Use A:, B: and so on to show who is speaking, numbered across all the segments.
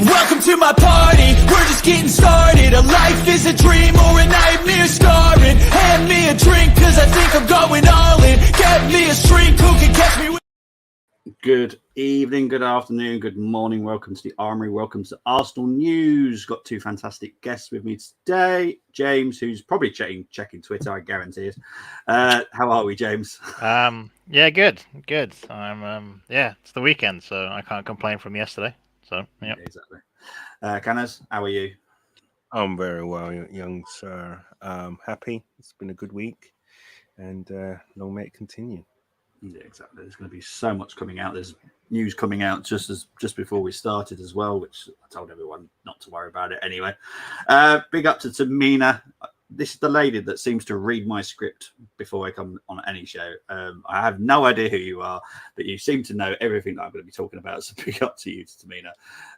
A: Welcome to my party, we're just getting started. A life is a dream or a nightmare scarring. Hand me a drink cause I think I'm going all in. Get me a shrink who can catch me with...
B: Good evening, good afternoon, good morning. Welcome to the Armoury. Welcome to Arsenal News. Got two fantastic guests with me today. James, who's probably checking Twitter, I guarantee it. How are we, James?
C: Yeah, good. I'm it's the weekend, so I can't complain from yesterday. So yeah,
B: exactly. Canas, how are you?
D: I'm very well, young sir. Happy. It's been a good week, and long may it continue.
B: Yeah, exactly. There's going to be so much coming out. There's news coming out just before we started as well, which I told everyone not to worry about it anyway. Big up to Tamina. This is the lady that seems to read my script before I come on any show. I have no idea who you are, but you seem to know everything that I'm going to be talking about. So big up to you, Tamina.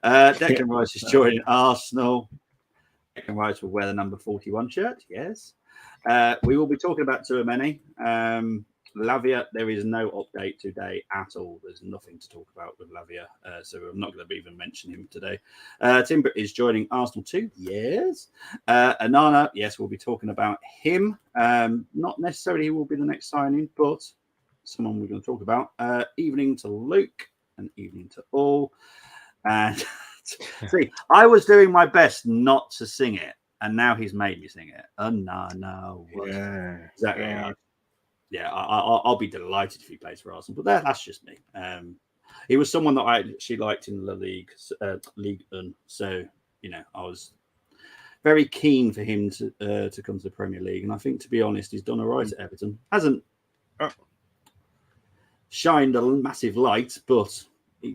B: Declan Rice is joining Arsenal. Declan Rice will wear the number 41 shirt. Yes. We will be talking about Nwaneri. Lavia, there is no update today at all. There's nothing to talk about with Lavia, so I'm not going to even mention him today. Timber is joining Arsenal too. Yes. Anana, yes, we'll be talking about him. Not necessarily he will be the next signing, but someone we're going to talk about. Evening to Luke and evening to all. And see, I was doing my best not to sing it, and now he's made me sing it. No.
D: Yeah.
B: Exactly. Yeah, I'll be delighted if he plays for Arsenal, but that's just me. He was someone that I actually liked in the League One, so I was very keen for him to come to the Premier League, and I think, to be honest, he's done all right at Everton. Hasn't shined a massive light, but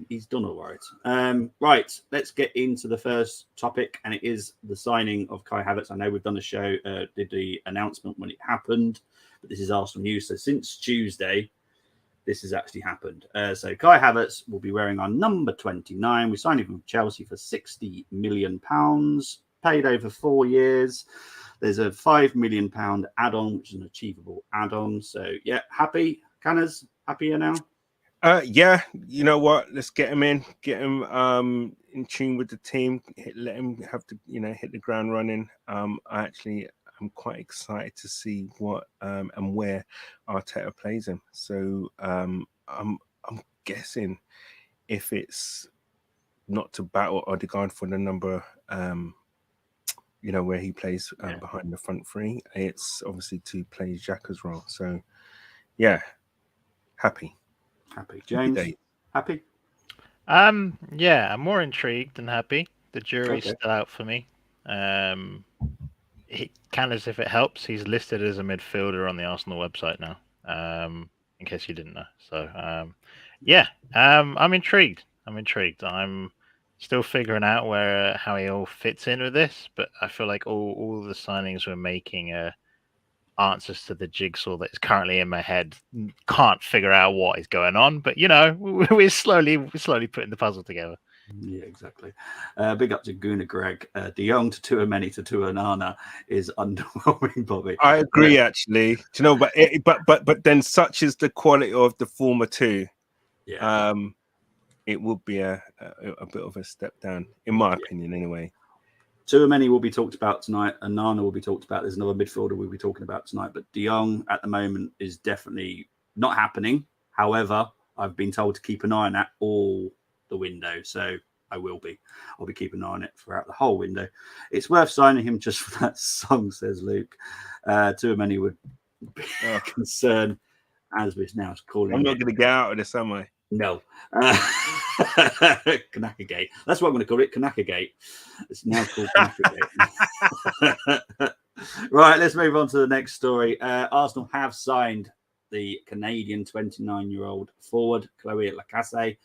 B: he's done all right. Right, let's get into the first topic, and it is the signing of Kai Havertz. I know we've done a show, did the announcement when it happened, but this is Arsenal news. So since Tuesday, this has actually happened. So Kai Havertz will be wearing our number 29. We signed him from Chelsea for £60 million, paid over 4 years. There's a £5 million add-on, which is an achievable add-on. So yeah, happy. Canners, happier now?
D: Yeah, you know what? Let's get him in, get him in tune with the team, let him have to, hit the ground running. I'm quite excited to see what and where Arteta plays him. So I'm guessing if it's not to battle Odegaard for the number, where he plays behind the front three, it's obviously to play Xhaka's role. So yeah, happy.
B: James, happy?
C: Yeah, I'm more intrigued than happy. The jury's still out for me. Candace, if it helps, he's listed as a midfielder on the Arsenal website now. In case you didn't know. So I'm intrigued. I'm still figuring out how he all fits in with this, but I feel like all the signings we're making are answers to the jigsaw that is currently in my head. Can't figure out what is going on, but we're slowly putting the puzzle together.
B: Yeah, exactly. Big up to Guna Greg. De Jong to Tchouaméni to Onana is underwhelming, Bobby.
D: I agree, actually. But then such is the quality of the former two.
B: Yeah.
D: It would be a bit of a step down, in my opinion, anyway.
B: Tchouaméni will be talked about tonight. Onana will be talked about. There's another midfielder we'll be talking about tonight. But De Jong at the moment is definitely not happening. However, I've been told to keep an eye on that all the window, so I'll be keeping an eye on it throughout the whole window. It's worth signing him just for that song, says Luke. Tchouaméni would be a concern, as we're now calling.
D: I'm not going to get out of this, am I?
B: No. Kanaka-gate. That's what I'm going to call it, Kanaka-gate. It's now called Kanaka-gate. Right, let's move on to the next story. Arsenal have signed the Canadian 29-year-old forward, Chloe Lacasse.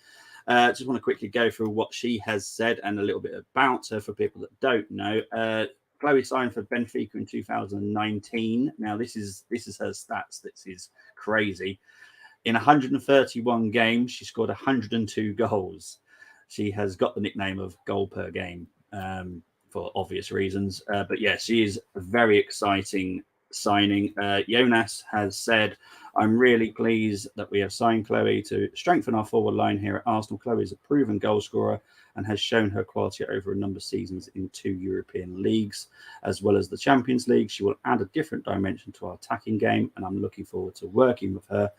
B: Just want to quickly go through what she has said and a little bit about her for people that don't know. Chloe signed for Benfica in 2019. Now, this is her stats. This is crazy. In 131 games, she scored 102 goals. She has got the nickname of goal per game for obvious reasons. But yeah, she is a very exciting signing. Jonas has said, I'm really pleased that we have signed Chloe to strengthen our forward line here at Arsenal. Chloe is a proven goal scorer and has shown her quality over a number of seasons in 2 European leagues, as well as the Champions League. She will add a different dimension to our attacking game, and I'm looking forward to working with her.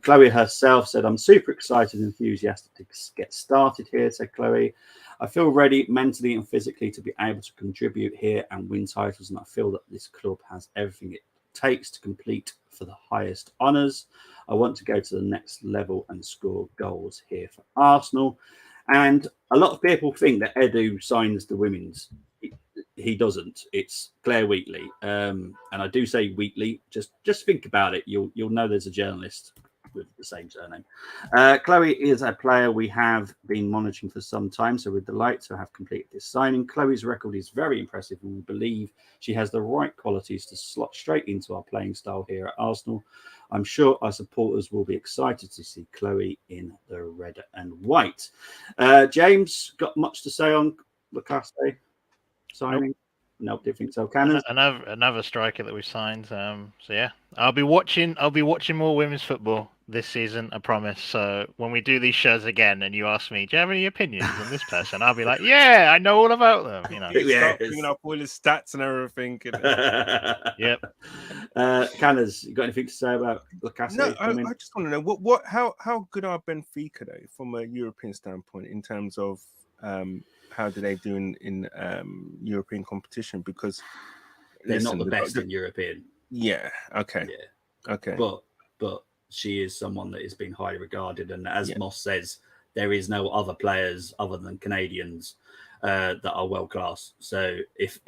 B: Chloe herself said, I'm super excited and enthusiastic to get started here, said Chloe. I feel ready mentally and physically to be able to contribute here and win titles, and I feel that this club has everything it takes to compete for the highest honours. I want to go to the next level and score goals here for Arsenal. And a lot of people think that Edu signs the women's. He doesn't. It's Claire Wheatley, and I do say Wheatley. Just think about it. You'll know there's a journalist with the same surname. Chloe is a player we have been monitoring for some time, so we're delighted to have completed this signing. Chloe's record is very impressive, and we believe she has the right qualities to slot straight into our playing style here at Arsenal. I'm sure our supporters will be excited to see Chloe in the red and white. James, got much to say on Lacasse signing? Nope, don't think so. Cannons?
C: Another striker that we signed. So yeah, I'll be watching more women's football this season. I promise. So when we do these shows again, and you ask me, do you have any opinions on this person? I'll be like, yeah, I know all about them. You know,
D: start bringing up all his stats and everything.
C: Yep.
B: Cannons, you got anything to say about Lacasse?
D: No, I just want to know how good are Benfica though from a European standpoint in terms of how do they do in European competition? Because
B: they're not the best in European.
D: Yeah. Okay.
B: Yeah.
D: Okay.
B: But she is someone that has been highly regarded, and as Moss says, there is no other players other than Canadians that are world class. So if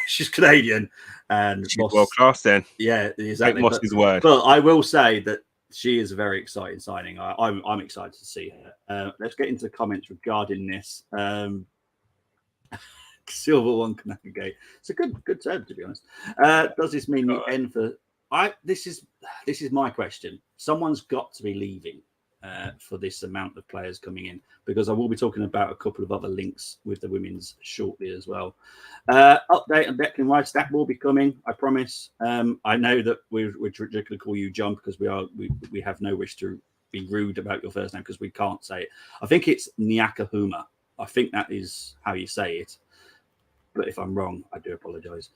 B: she's Canadian and
D: she's world class, then
B: exactly.
D: Take Moss's word.
B: But I will say that she is a very exciting signing. I'm excited to see her. Let's get into the comments regarding this. Silver one can navigate. It's a good term, to be honest. Does this mean the end for? This is my question. Someone's got to be leaving for this amount of players coming in, because I will be talking about a couple of other links with the women's shortly as well. Update on Declan Rice, that will be coming, I promise. I know that we're going to call you John because we have no wish to be rude about your first name because we can't say it. I think it's Nyakahuma. I think that is how you say it. But if I'm wrong, I do apologise.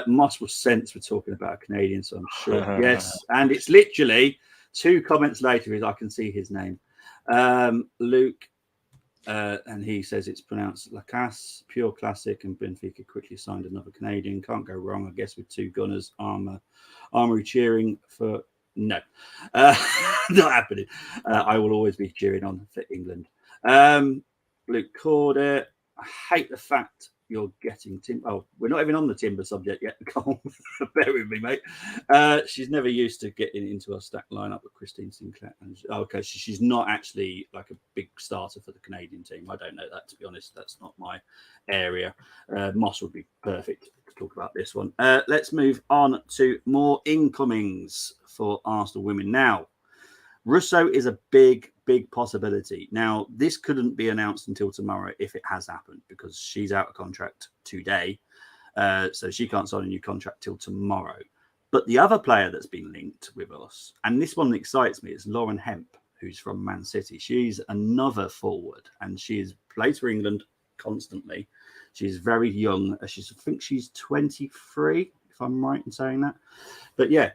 B: Moss was sent. We're talking about a Canadian, so I'm sure. Yes, and it's literally 2 comments later. I can see his name, Luke, and he says it's pronounced Lacasse, pure classic, and Benfica quickly signed another Canadian. Can't go wrong, I guess, with 2 gunners. Armoury cheering for no, not happening. I will always be cheering on for England. Luke Corder, I hate the fact you're getting Timber. Oh, we're not even on the Timber subject yet, Cole. Bear with me, mate. She's never used to getting into our stack lineup with Christine Sinclair. Okay, she's not actually like a big starter for the Canadian team. I don't know that, to be honest. That's not my area. Moss would be perfect to talk about this one. Let's move on to more incomings for Arsenal women now. Russo is a big possibility. Now, this couldn't be announced until tomorrow if it has happened, because she's out of contract today. So she can't sign a new contract till tomorrow. But the other player that's been linked with us, and this one excites me, is Lauren Hemp, who's from Man City. She's another forward, and she's played for England constantly. She's very young. I think she's 23, if I'm right in saying that. But yeah,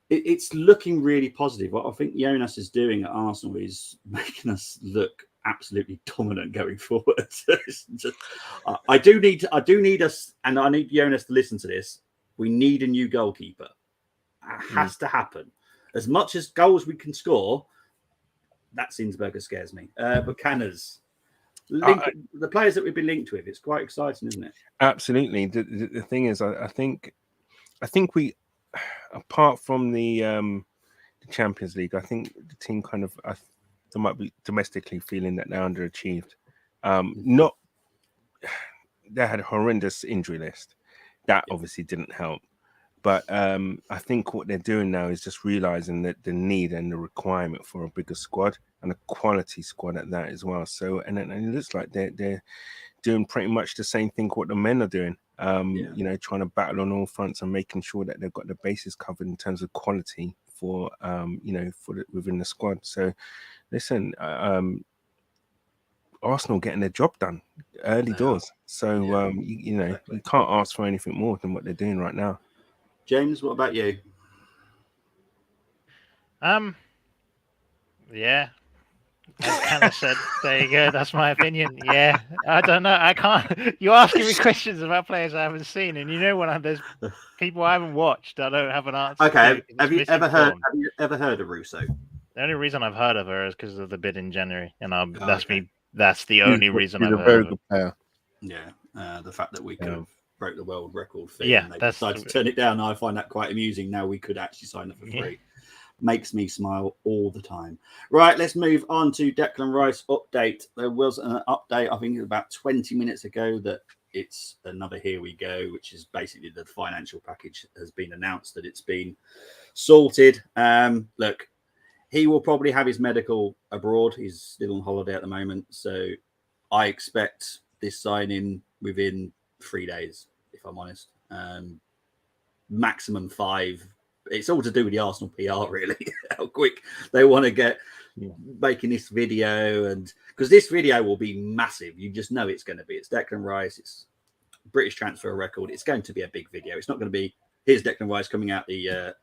B: it's looking really positive. What I think Jonas is doing at Arsenal is making us look absolutely dominant going forward. I do need us, and I need Jonas to listen to this. We need a new goalkeeper. It has to happen. As much as goals we can score, that Sinsberger scares me. But Canners, the players that we've been linked with, it's quite exciting, isn't it?
D: Absolutely. The thing is, I think we, apart from the Champions League, I think the team kind of they might be domestically feeling that they're underachieved. Not they had a horrendous injury list. That obviously didn't help. But I think what they're doing now is just realizing that the need and the requirement for a bigger squad and a quality squad at that as well. So and it looks like they're doing pretty much the same thing what the men are doing. You know, trying to battle on all fronts and making sure that they've got the bases covered in terms of quality for you know, within the squad. So listen, Arsenal getting their job done early doors. So
B: Yeah,
D: you know,
B: exactly.
D: you can't ask for anything more than what they're doing right now.
B: James, what about you?
C: Yeah. As Canna said, there you go. That's my opinion. Yeah, I don't know. I can't. You're asking me questions about players I haven't seen, and you know when there's people I haven't watched, I don't have an answer
B: Okay,
C: to. 'Cause
B: have
C: it's
B: you ever heard?
C: misinformed.
B: Have you ever heard of Russo?
C: The only reason I've heard of her is because of the bid in January, and that's
B: Okay.
C: me. That's the only reason
D: He's
C: I've
D: a
C: heard
D: very
C: of her.
D: good player.
B: Yeah, the fact that we could have broke the world record fee
C: Yeah,
B: and they
C: that's
B: decided to turn it down, I find that quite amusing. Now we could actually sign it for free. Makes me smile all the time. Right, let's move on to Declan Rice update. There was an update, I think about 20 minutes ago, that it's another here we go, which is basically the financial package has been announced, that it's been sorted. Look, he will probably have his medical abroad. He's still on holiday at the moment, so I expect this signing within 3 days, if I'm honest. Maximum 5. It's all to do with the Arsenal PR, really. How quick they want to get making this video, and because this video will be massive, you just know it's going to be. It's Declan Rice. It's British transfer record. It's going to be a big video. It's not going to be here's Declan Rice coming out the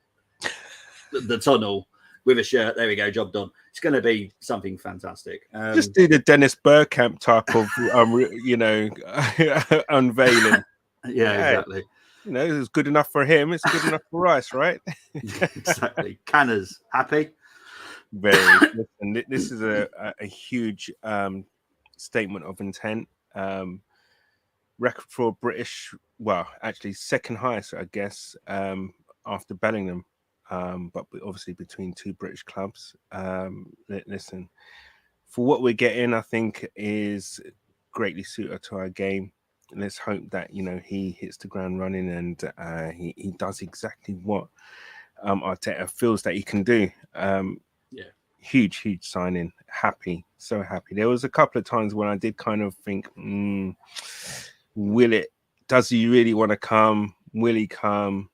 B: tunnel with a shirt. There we go, job done. It's going to be something fantastic.
D: Just do the Dennis Bergkamp type of you know, unveiling.
B: Yeah, exactly.
D: You know, it's good enough for him. It's good enough for Rice, right?
B: Exactly. Canners happy.
D: Very. Listen, this is a huge statement of intent. Record for British, well, actually second highest, I guess, after Bellingham, but obviously between two British clubs. Listen, for what we're getting, I think is greatly suited to our game. Let's hope that, you know, he hits the ground running and he does exactly what Arteta feels that he can do. Huge signing. Happy, so happy. There was a couple of times when I did kind of think, does he really want to come? Will he come?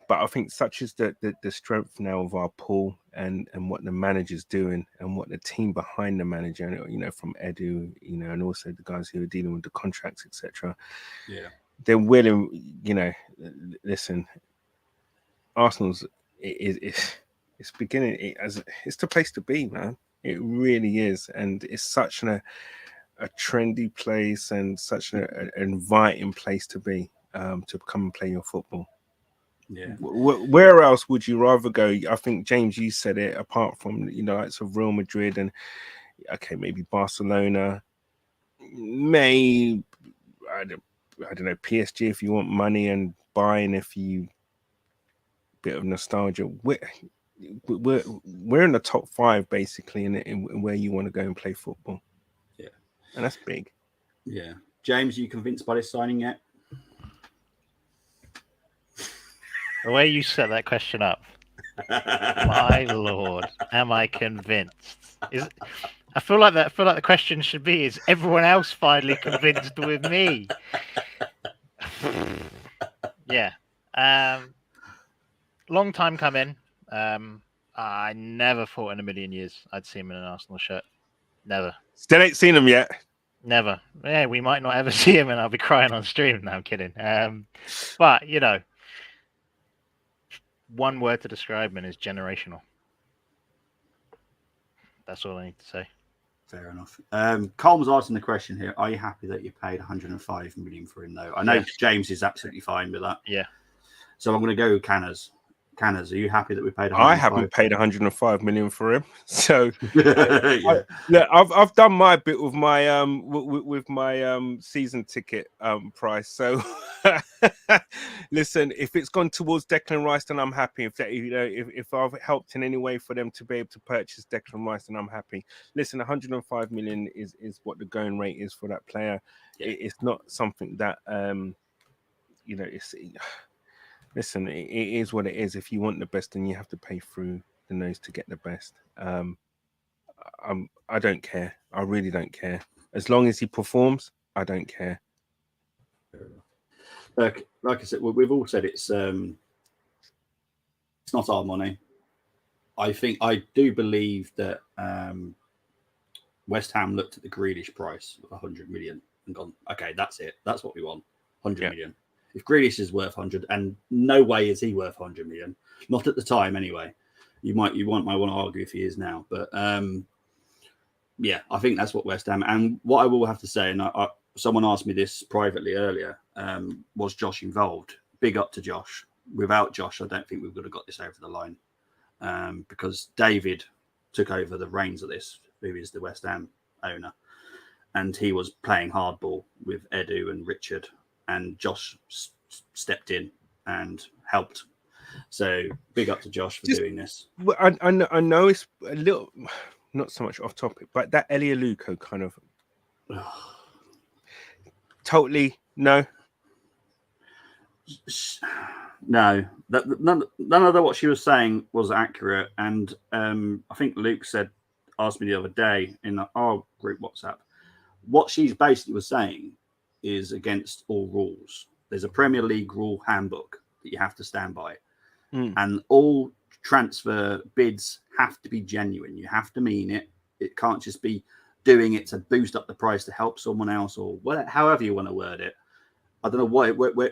D: But I think such is the strength now of our pool and what the manager's doing and what the team behind the manager, you know, from Edu, you know, and also the guys who are dealing with the contracts, etc.
B: Yeah,
D: they're willing. You know, listen, Arsenal's it's beginning. It's the place to be, man. It really is, and it's such a trendy place and such an inviting place to be, to come and play your football.
B: Yeah.
D: Where else would you rather go? I think, James, you said it, apart from, you know, it's of Real Madrid and maybe Barcelona, I don't know, PSG if you want money, and Bayern if you bit of nostalgia. We're in the top 5 basically in where you want to go and play football.
B: Yeah,
D: and that's big.
B: Yeah, James, are you convinced by this signing yet?
C: The way you set that question up, my lord, am I convinced? I feel like the question should be: is everyone else finally convinced with me? Yeah. Long time coming. I never thought in a million years I'd see him in an Arsenal shirt. Never.
D: Still ain't seen him yet.
C: Never. Yeah, we might not ever see him, and I'll be crying on stream. No, I'm kidding. But you know, one word to describe him is generational. That's all I need to say.
B: Fair enough. Colm's asking the question here: are you happy that you paid 105 million for him? Though I know James is absolutely fine with that.
C: Yeah.
B: So I'm going to go with Canners. Canners, are you happy that we paid?
D: I haven't paid 105 million for him, so
B: yeah.
D: I've done my bit with my season ticket price. So listen, if it's gone towards Declan Rice, then I'm happy. If I've helped in any way for them to be able to purchase Declan Rice, then I'm happy. Listen, 105 million is what the going rate is for that player. Yeah. It's not something that you know, it's. Listen, it is what it is. If you want the best, then you have to pay through the nose to get the best. I don't care. I really don't care. As long as he performs, I don't care.
B: Like I said, we've all said it's not our money. I do believe that West Ham looked at the Grealish price of 100 million and gone, okay, that's it. That's what we want. 100 million. If Grealish is worth 100, and no way is he worth 100 million, not at the time anyway. You might want to argue if he is now, but yeah, I think that's what West Ham. And what I will have to say, and someone asked me this privately earlier, was Josh involved? Big up to Josh. Without Josh, I don't think we would have got this over the line, because David took over the reins of this, who is the West Ham owner, and he was playing hardball with Edu and Richard, and Josh stepped in and helped. So big up to Josh for doing this.
D: Well, I know it's a little, not so much off topic, but that Elialuko kind of totally no.
B: None of what she was saying was accurate, and I think Luke asked me the other day in our group WhatsApp, what she's basically was saying is against all rules. There's a Premier League rule handbook that you have to stand by, and all transfer bids have to be genuine. You have to mean it. It can't just be doing it to boost up the price to help someone else, or whatever, however you want to word it. I don't know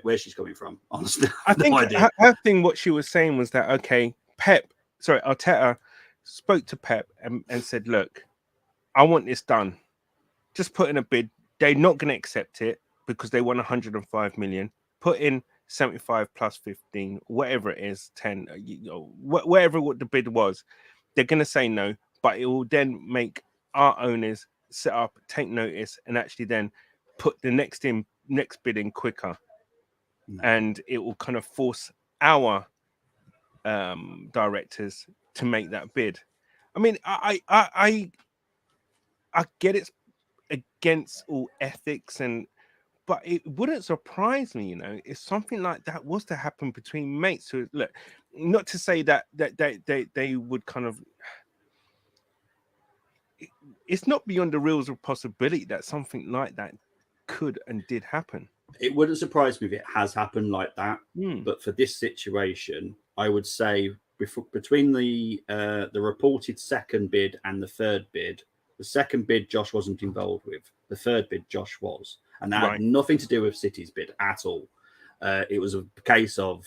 B: where she's coming from, honestly.
D: I think her thing, what she was saying was that, okay, Arteta spoke to Pep and said, look, I want this done. Just put in a bid. They're not going to accept it because they want 105 million. Put in 75 plus 15, whatever it is, 10, whatever what the bid was. They're going to say no, but it will then make our owners set up, take notice, and actually then put the next bid in quicker. And it will kind of force our directors to make that bid. I mean, I get it's against all ethics, but it wouldn't surprise me, if something like that was to happen between mates. Who, look, not to say that they would kind of. It's not beyond the realms of possibility that something like that could and did happen.
B: It wouldn't surprise me if it has happened like that, but for this situation, I would say between the reported second bid and the third bid, the second bid Josh wasn't involved with. The third bid Josh was, and that had nothing to do with City's bid at all. It was a case of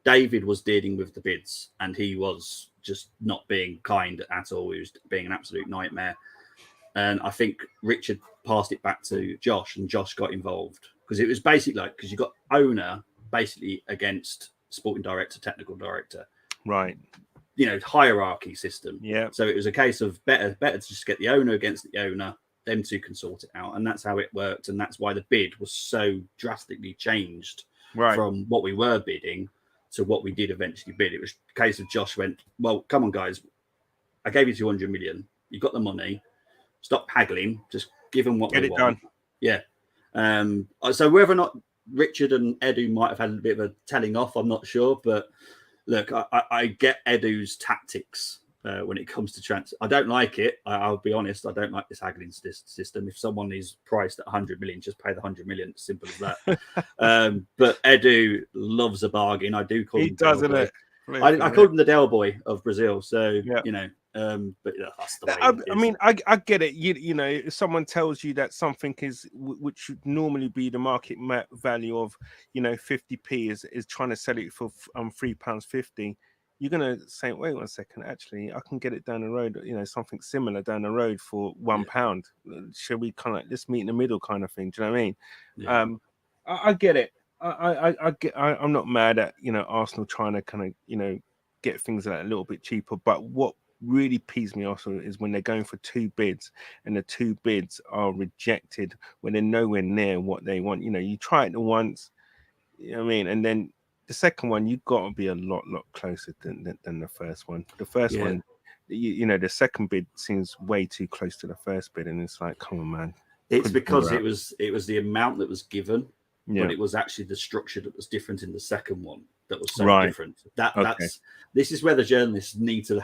B: David was dealing with the bids, and he was just not being kind at all. He was being an absolute nightmare. And I think Richard passed it back to Josh, and Josh got involved because it was basically because you got owner basically against sporting director, technical director,
D: right?
B: Hierarchy system.
D: Yeah.
B: So it was a case of better to just get the owner against the owner, them two can sort it out, and that's how it worked, and that's why the bid was so drastically changed from what we were bidding to what we did eventually bid. It was a case of Josh went, well, come on guys, I gave you 200 million, you got the money. Stop haggling. Just give them what they want. Done. Yeah. So whether or not Richard and Edu might have had a bit of a telling off, I'm not sure. But look, I get Edu's tactics when it comes to transfer. I don't like it. I'll be honest. I don't like this haggling system. If someone is priced at 100 million, just pay the 100 million. It's simple as that. But Edu loves a bargain. I do call him. He does, isn't it? I called him the Del Boy of Brazil. So but that's the way
D: I mean, I get it. If someone tells you that something is, which should normally be the market value of, 50p is trying to sell it for £3.50, you're gonna say, wait 1 second, actually, I can get it down the road, something similar down the road for £1. Should we kind of let's meet in the middle, kind of thing? Do you know what I mean? Yeah. I get it. I'm not mad at Arsenal trying to kind of get things a little bit cheaper, but what really pees me off is when they're going for two bids and the two bids are rejected when they're nowhere near what they want. You try it once, and then the second one you've got to be a lot closer than the first one. The first one, the second bid seems way too close to the first bid, and it's like, come on, man.
B: It's because it was the amount that was given, but it was actually the structure that was different in the second one. That was so different. This is where the journalists need to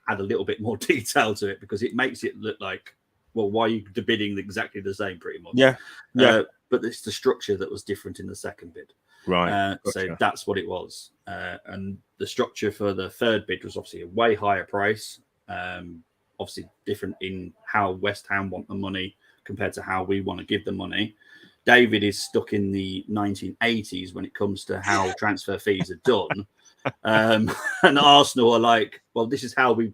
B: add a little bit more detail to it, because it makes it look like, well, why are you bidding exactly the same, pretty much?
D: Yeah.
B: But it's the structure that was different in the second bid.
D: Right.
B: So that's what it was. And the structure for the third bid was obviously a way higher price. obviously different in how West Ham want the money compared to how we want to give the money. David is stuck in the 1980s when it comes to how transfer fees are done, and Arsenal are like, well, this is how we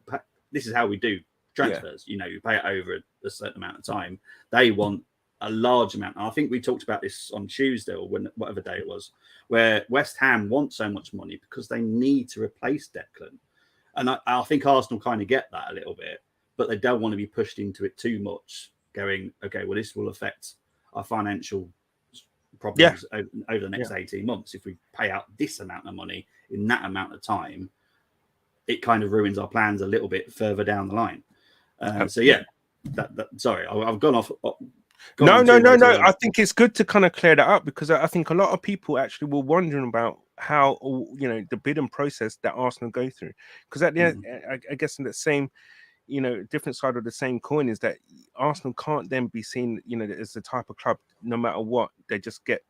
B: do transfers. You pay it over a certain amount of time. They want a large amount. And I think we talked about this on Tuesday or whatever day it was, where West Ham want so much money because they need to replace Declan. And I think Arsenal kind of get that a little bit, but they don't want to be pushed into it too much, going, okay, well, this will affect our financial problems over the next 18 months. If we pay out this amount of money in that amount of time, it kind of ruins our plans a little bit further down the line. Sorry, I've gone off.
D: No. I think it's good to kind of clear that up, because I think a lot of people actually were wondering about how, the bidding process that Arsenal go through. Because at the end, I guess in the same, different side of the same coin is that Arsenal can't then be seen, as the type of club, no matter what, they just get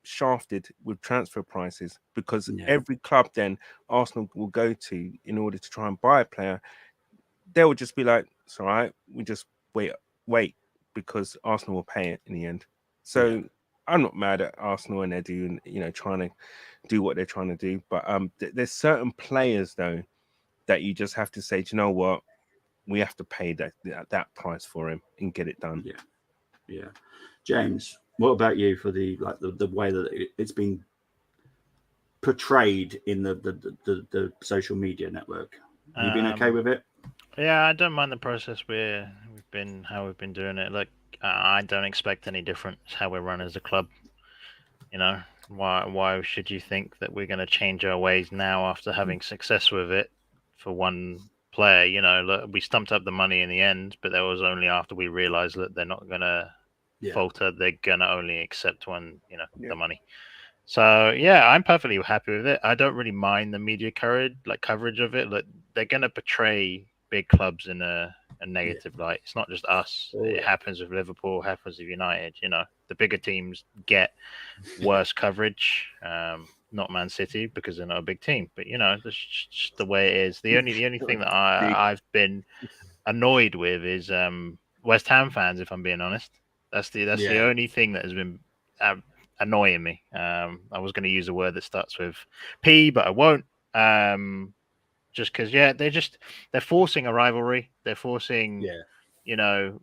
D: shafted with transfer prices, because every club then Arsenal will go to in order to try and buy a player, they will just be like, it's all right, we just wait, because Arsenal will pay it in the end. So I'm not mad at Arsenal and Edu and trying to do what they're trying to do, but there's certain players though that you just have to say, do you know what, we have to pay that price for him and get it done.
B: Yeah. James, what about you for the way that it's been portrayed in the social media network? Have you been okay with it?
C: Yeah, I don't mind the process we've been doing it. Look, I don't expect any different how we run as a club. Why should you think that we're going to change our ways now after having success with it for one player? Look, we stumped up the money in the end, but that was only after we realized that they're not going to falter. They're going to only accept when the money. So I'm perfectly happy with it. I don't really mind the media coverage of it. Look, they're going to portray big clubs in a negative light. It's not just us. It happens with Liverpool, happens with United. The bigger teams get worse coverage. Not Man City, because they're not a big team, but that's just the way it is. The only thing that I've been annoyed with is West Ham fans. If I'm being honest, that's the only thing that has been annoying me. I was going to use a word that starts with P, but I won't. Just because, they're forcing a rivalry. They're forcing, saying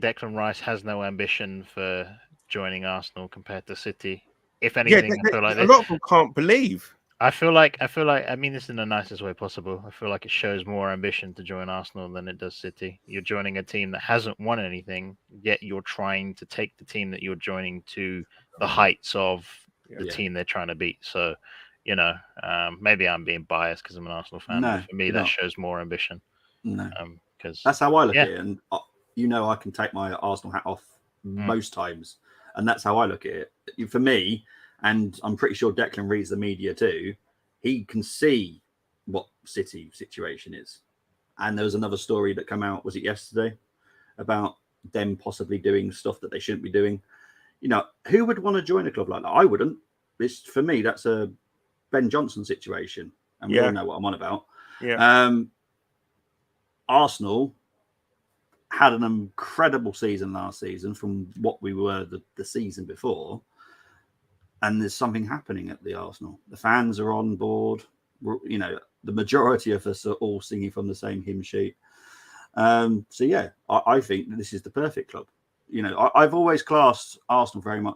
C: Declan Rice has no ambition for joining Arsenal compared to City. If anything, I feel like
D: a lot of them can't believe.
C: I feel like, I mean this in the nicest way possible. I feel like it shows more ambition to join Arsenal than it does City. You're joining a team that hasn't won anything, yet you're trying to take the team that you're joining to the heights of the team they're trying to beat. So, maybe I'm being biased because I'm an Arsenal fan.
B: No,
C: but for me, that shows more ambition.
B: No,
C: because
B: that's how I look at it. And I can take my Arsenal hat off most times, and that's how I look at it. For me, and I'm pretty sure Declan reads the media too, he can see what City situation is. And there was another story that came out, was it yesterday, about them possibly doing stuff that they shouldn't be doing. Who would want to join a club like that? I wouldn't. For me, that's a Ben Johnson situation, and we all know what I'm on about. Arsenal had an incredible season last season from what we were the season before, and there's something happening at the Arsenal. The fans are on board. The majority of us are all singing from the same hymn sheet. I think that this is the perfect club. I've always classed Arsenal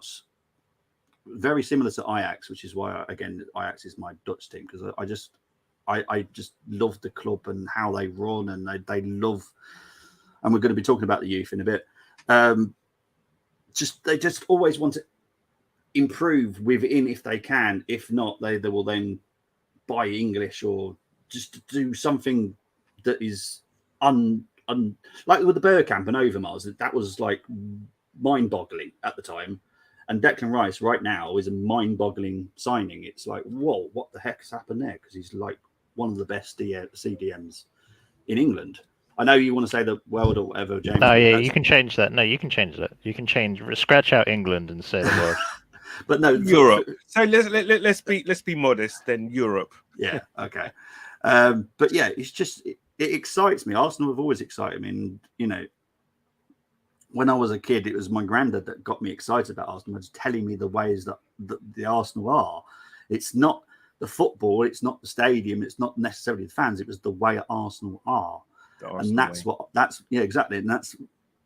B: very similar to Ajax, which is why, again, Ajax is my Dutch team, because I just love the club and how they run, and they love, and we're going to be talking about the youth in a bit. They just always want to improve within if they can. If not, they will then buy English or just do something that is like with the Bergkamp and Overmars. That was like mind-boggling at the time. And Declan Rice right now is a mind-boggling signing. It's like, whoa, what the heck has happened there? Because he's like one of the best CDMs in England. I know you want to say the world or whatever, James.
C: No, you can change that. No, you can change that. You can scratch out England and say the world.
B: But no,
D: Europe. So let's be modest. Then Europe.
B: Yeah. Okay. But it's just it excites me. Arsenal have always excited me, and when I was a kid, it was my granddad that got me excited about Arsenal, just telling me the ways that the Arsenal are. It's not the football, it's not the stadium, it's not necessarily the fans. It was the way Arsenal are, and that's exactly, and that's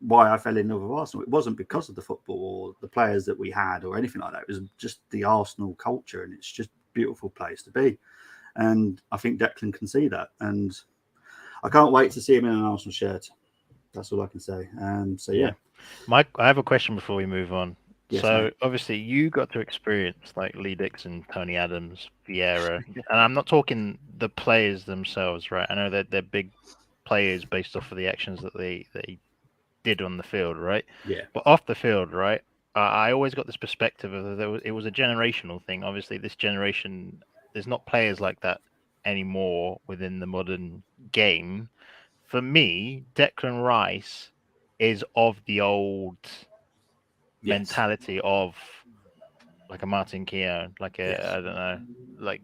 B: why I fell in love with Arsenal. It wasn't because of the football or the players that we had or anything like that. It was just the Arsenal culture, and it's just a beautiful place to be. And I think Declan can see that, and I can't wait to see him in an Arsenal shirt. That's all I can say. So yeah.
C: Mike, I have a question before we move on.
B: Yes,
C: so
B: mate.
C: obviously you got to experience like Lee Dixon, Tony Adams, Vieira, and I'm not talking the players themselves, right? I know that they're big players based off of the actions that they did on the field, right?
B: Yeah.
C: But off the field, right? I always got this perspective of it was a generational thing. Obviously, this generation, there's not players like that anymore within the modern game. For me, Declan Rice is of the old mentality of like a Martin Keown, like I don't know, like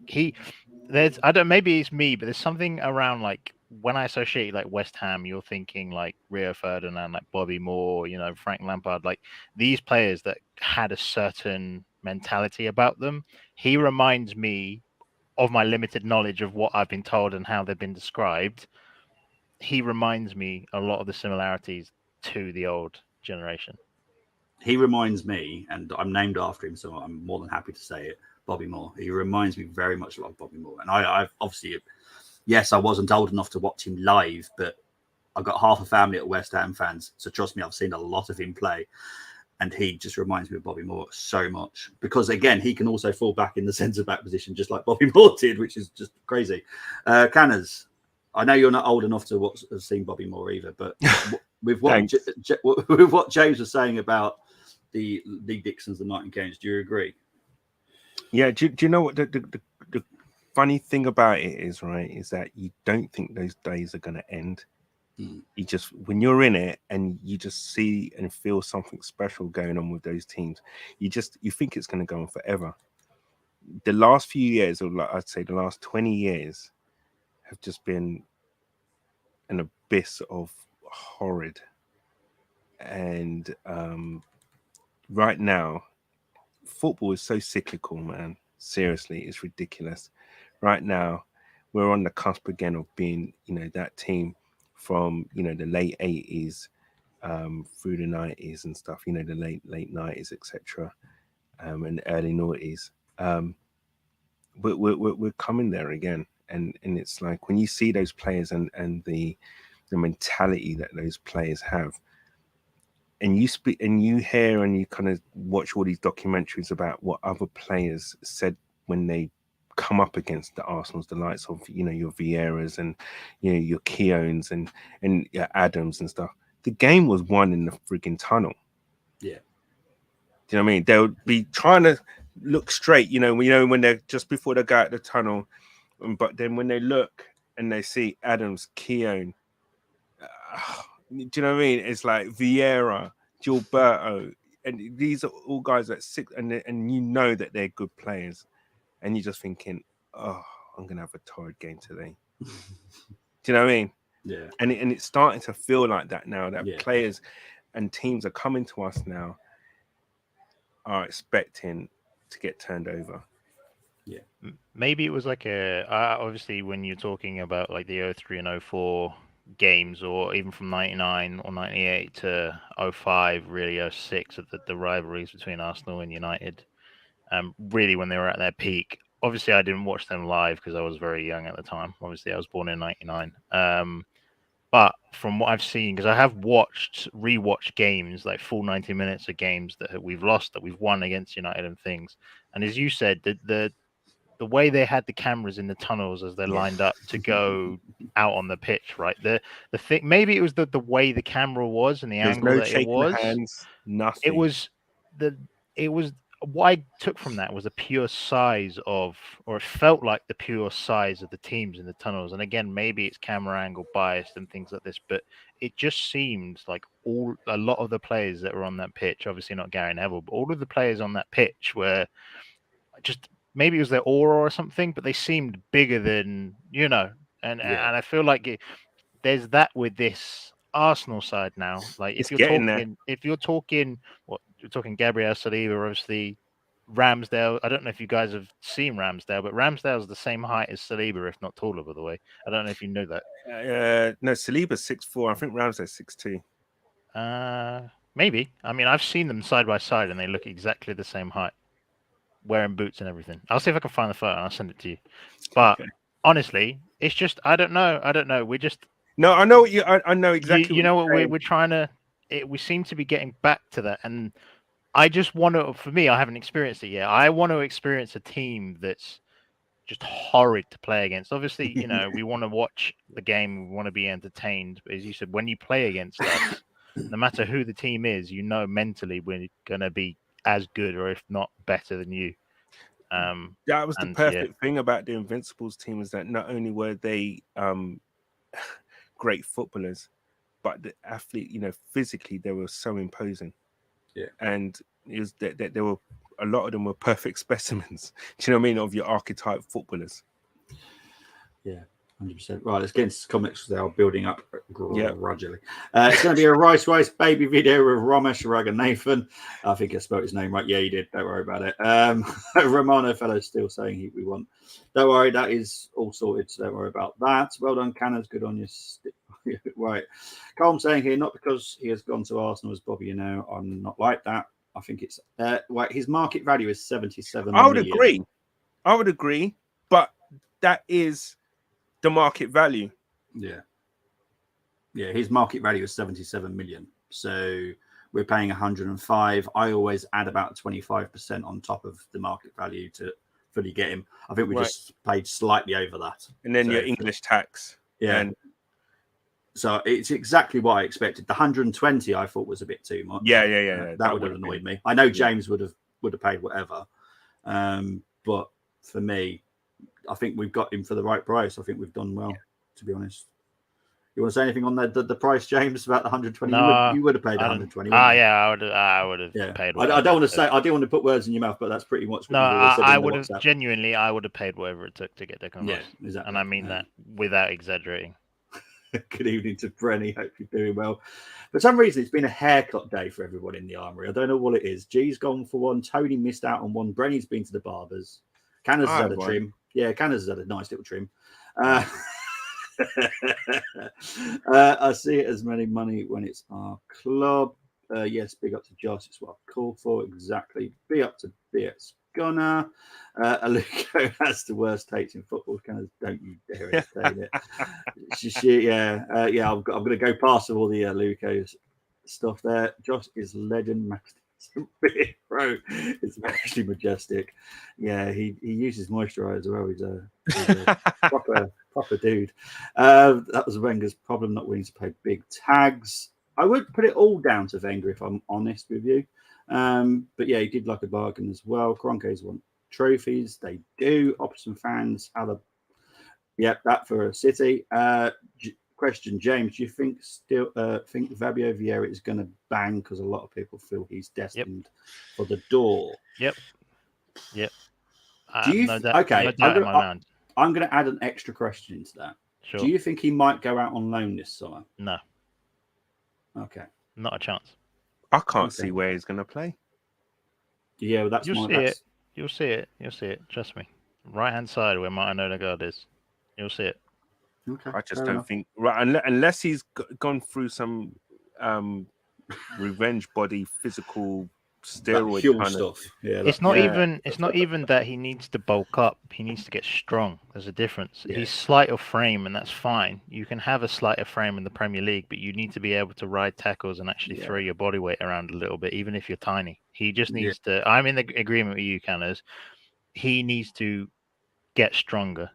C: maybe it's me, but there's something around like when I associate like West Ham, you're thinking like Rio Ferdinand, like Bobby Moore, Frank Lampard, like these players that had a certain mentality about them. He reminds me of my limited knowledge of what I've been told and how they've been described. He reminds me a lot of the similarities to the old generation.
B: He reminds me, and I'm named after him, so I'm more than happy to say it, Bobby Moore. He reminds me very much like Bobby Moore. And I've obviously, yes, I wasn't old enough to watch him live, but I've got half a family at West Ham fans. So trust me, I've seen a lot of him play. And he just reminds me of Bobby Moore so much. Because, again, he can also fall back in the centre-back position, just like Bobby Moore did, which is just crazy. Canners, I know you're not old enough to have seen Bobby Moore either, but with what James was saying about the Lee Dixons, the Martin Keowns, do you agree?
D: Yeah. Do you know what the funny thing about it is, right? Is that you don't think those days are going to end. You just, when you're in it and you just see and feel something special going on with those teams, you think it's going to go on forever. The last few years, or like I'd say the last 20 years, have just been an abyss of horrid. And right now, football is so cyclical, man. Seriously, it's ridiculous. Right now, we're on the cusp again of being, that team from, the late 80s through the 90s and stuff, the late 90s, etc., and early noughties. But we're coming there again. And it's like when you see those players and the mentality that those players have, and you speak and you hear and you kind of watch all these documentaries about what other players said when they come up against the Arsenals, the likes of your Vieiras and your Keowns and your Adams and stuff. The game was won in the frigging tunnel.
B: Yeah.
D: Do you know what I mean? They'll be trying to look straight, when they're just before they go out the tunnel, but then when they look and they see Adams, Keown, do you know what I mean? It's like Vieira, Gilberto, and these are all guys that and that they're good players, and you're just thinking, oh, I'm gonna have a torrid game today. Do you know what I mean?
B: Yeah.
D: And it's starting to feel like that now. That players and teams are coming to us now, are expecting to get turned over.
B: Yeah.
C: Maybe it was like obviously when you're talking about like the 03 and 04 games, or even from 99 or 98 to 05, really 06, of the rivalries between Arsenal and United, really when they were at their peak. Obviously, I didn't watch them live because I was very young at the time. Obviously, I was born in 99. But from what I've seen, because I have rewatched games, like full 90 minutes of games that we've lost, that we've won against United and things. And as you said, the way they had the cameras in the tunnels as they're lined up to go out on the pitch, right? The thing, maybe it was the way the camera was and the angle that it was.
D: Hands, nothing.
C: It was what I took from that was the pure size of, or it felt like the pure size of the teams in the tunnels. And again, maybe it's camera angle biased and things like this, but it just seemed like a lot of the players that were on that pitch, obviously not Gary Neville, but all of the players on that pitch were just, maybe it was their aura or something, but they seemed bigger than, and I feel like there's that with this Arsenal side now. Like
D: It's getting there.
C: if you're talking what you're talking Gabriel Saliba, obviously Ramsdale. I don't know if you guys have seen Ramsdale, but Ramsdale's the same height as Saliba, if not taller, by the way. I don't know if you know that.
D: No, Saliba's 6'4". I think Ramsdale's 6'2".
C: Maybe. I mean, I've seen them side by side, and they look exactly the same height, wearing boots and everything. I'll see if I can find the photo and I'll send it to you. But honestly, it's just I don't know. We're just
D: No, I know what you. I know exactly.
C: You know what we're trying to. We seem to be getting back to that, and I just want to. For me, I haven't experienced it yet. I want to experience a team that's just horrid to play against. Obviously, you know, we want to watch the game, we want to be entertained. But as you said, when you play against us, no matter who the team is, you know mentally we're going to be as good or if not better than you.
D: That was the perfect thing about the Invincibles team, is that not only were they great footballers, but the athlete, you know, physically they were so imposing.
B: Yeah,
D: and it was that there were a lot of them were perfect specimens. Do you know what I mean, of your archetype footballers?
B: Yeah. 100%. Right, let's get into comics. They are building up gradually. It's going to be a Rice baby video with Ramesh Raghunathan. I think I spelled his name right. Yeah, you did. Don't worry about it. Romano Fellow still saying we want. Don't worry, that is all sorted. So don't worry about that. Well done, Canners. Good on you. Right. Colm saying here, not because he has gone to Arsenal as Bobby, you know, I'm not like that. I think it's right. His market value is 77
D: I would
B: million.
D: agree, but that is the market value.
B: Yeah, his market value is 77 million, so we're paying 105. I always add about 25% on top of the market value to fully get him. I think we just paid slightly over that,
D: and then your English tax.
B: And so it's exactly what I expected. The 120 I thought was a bit too much.
D: Yeah.
B: That would have annoyed me. I know James would have paid whatever, but for me, I think we've got him for the right price. I think we've done well, to be honest. You want to say anything on the price, James, about the 120?
C: No,
B: you would have paid 120.
C: I would have paid.
B: I don't want to say. I don't want to put words in your mouth, but that's pretty much what you said.
C: I would have genuinely. I would have paid whatever it took to get Declan Rice.
B: Yeah, exactly.
C: And I mean that without exaggerating.
B: Good evening to Brenny. Hope you're doing well. For some reason, it's been a haircut day for everyone in the Armoury. I don't know what it is. G's gone for one. Tony missed out on one. Brenny's been to the barbers. Canners has had a trim. Yeah, Canners has had a nice little trim. I see it as many money when it's our club. Yes, big up to Josh. It's what I've called for. Exactly. Big up to BX Gunner. Aluko has the worst takes in football. Canners, don't you dare entertain it. I'm going to go past all the Aluko stuff there. Josh is legend. Max bro, it's actually majestic. Yeah, he uses moisturizer as well. He's a proper dude. That was Wenger's problem, not willing to pay big tags. I would put it all down to Wenger if I'm honest with you. But yeah, he did like a bargain as well. Kroenkes want trophies. They do. Option fans have a that for a City. Question, James, do you think Fabio Vieira is going to bang? Because a lot of people feel he's destined for the door.
C: Yep.
B: Do you I'm going to add an extra question to that.
C: Sure.
B: Do you think he might go out on loan this summer?
C: No.
B: Okay.
C: Not a chance.
D: I can't see where he's going to play.
B: Yeah, well,
C: You'll see it. Trust me. Right hand side where Martin Odegaard is. You'll see it.
B: Okay,
D: I just don't think unless he's gone through some revenge body physical steroid kind of
B: stuff. Yeah,
C: it's not even that he needs to bulk up. He needs to get strong. There's a difference. Yeah. He's slight of frame, and that's fine. You can have a slight of frame in the Premier League, but you need to be able to ride tackles and actually throw your body weight around a little bit, even if you're tiny. He just needs to. I'm in the agreement with you, Canners. He needs to get stronger.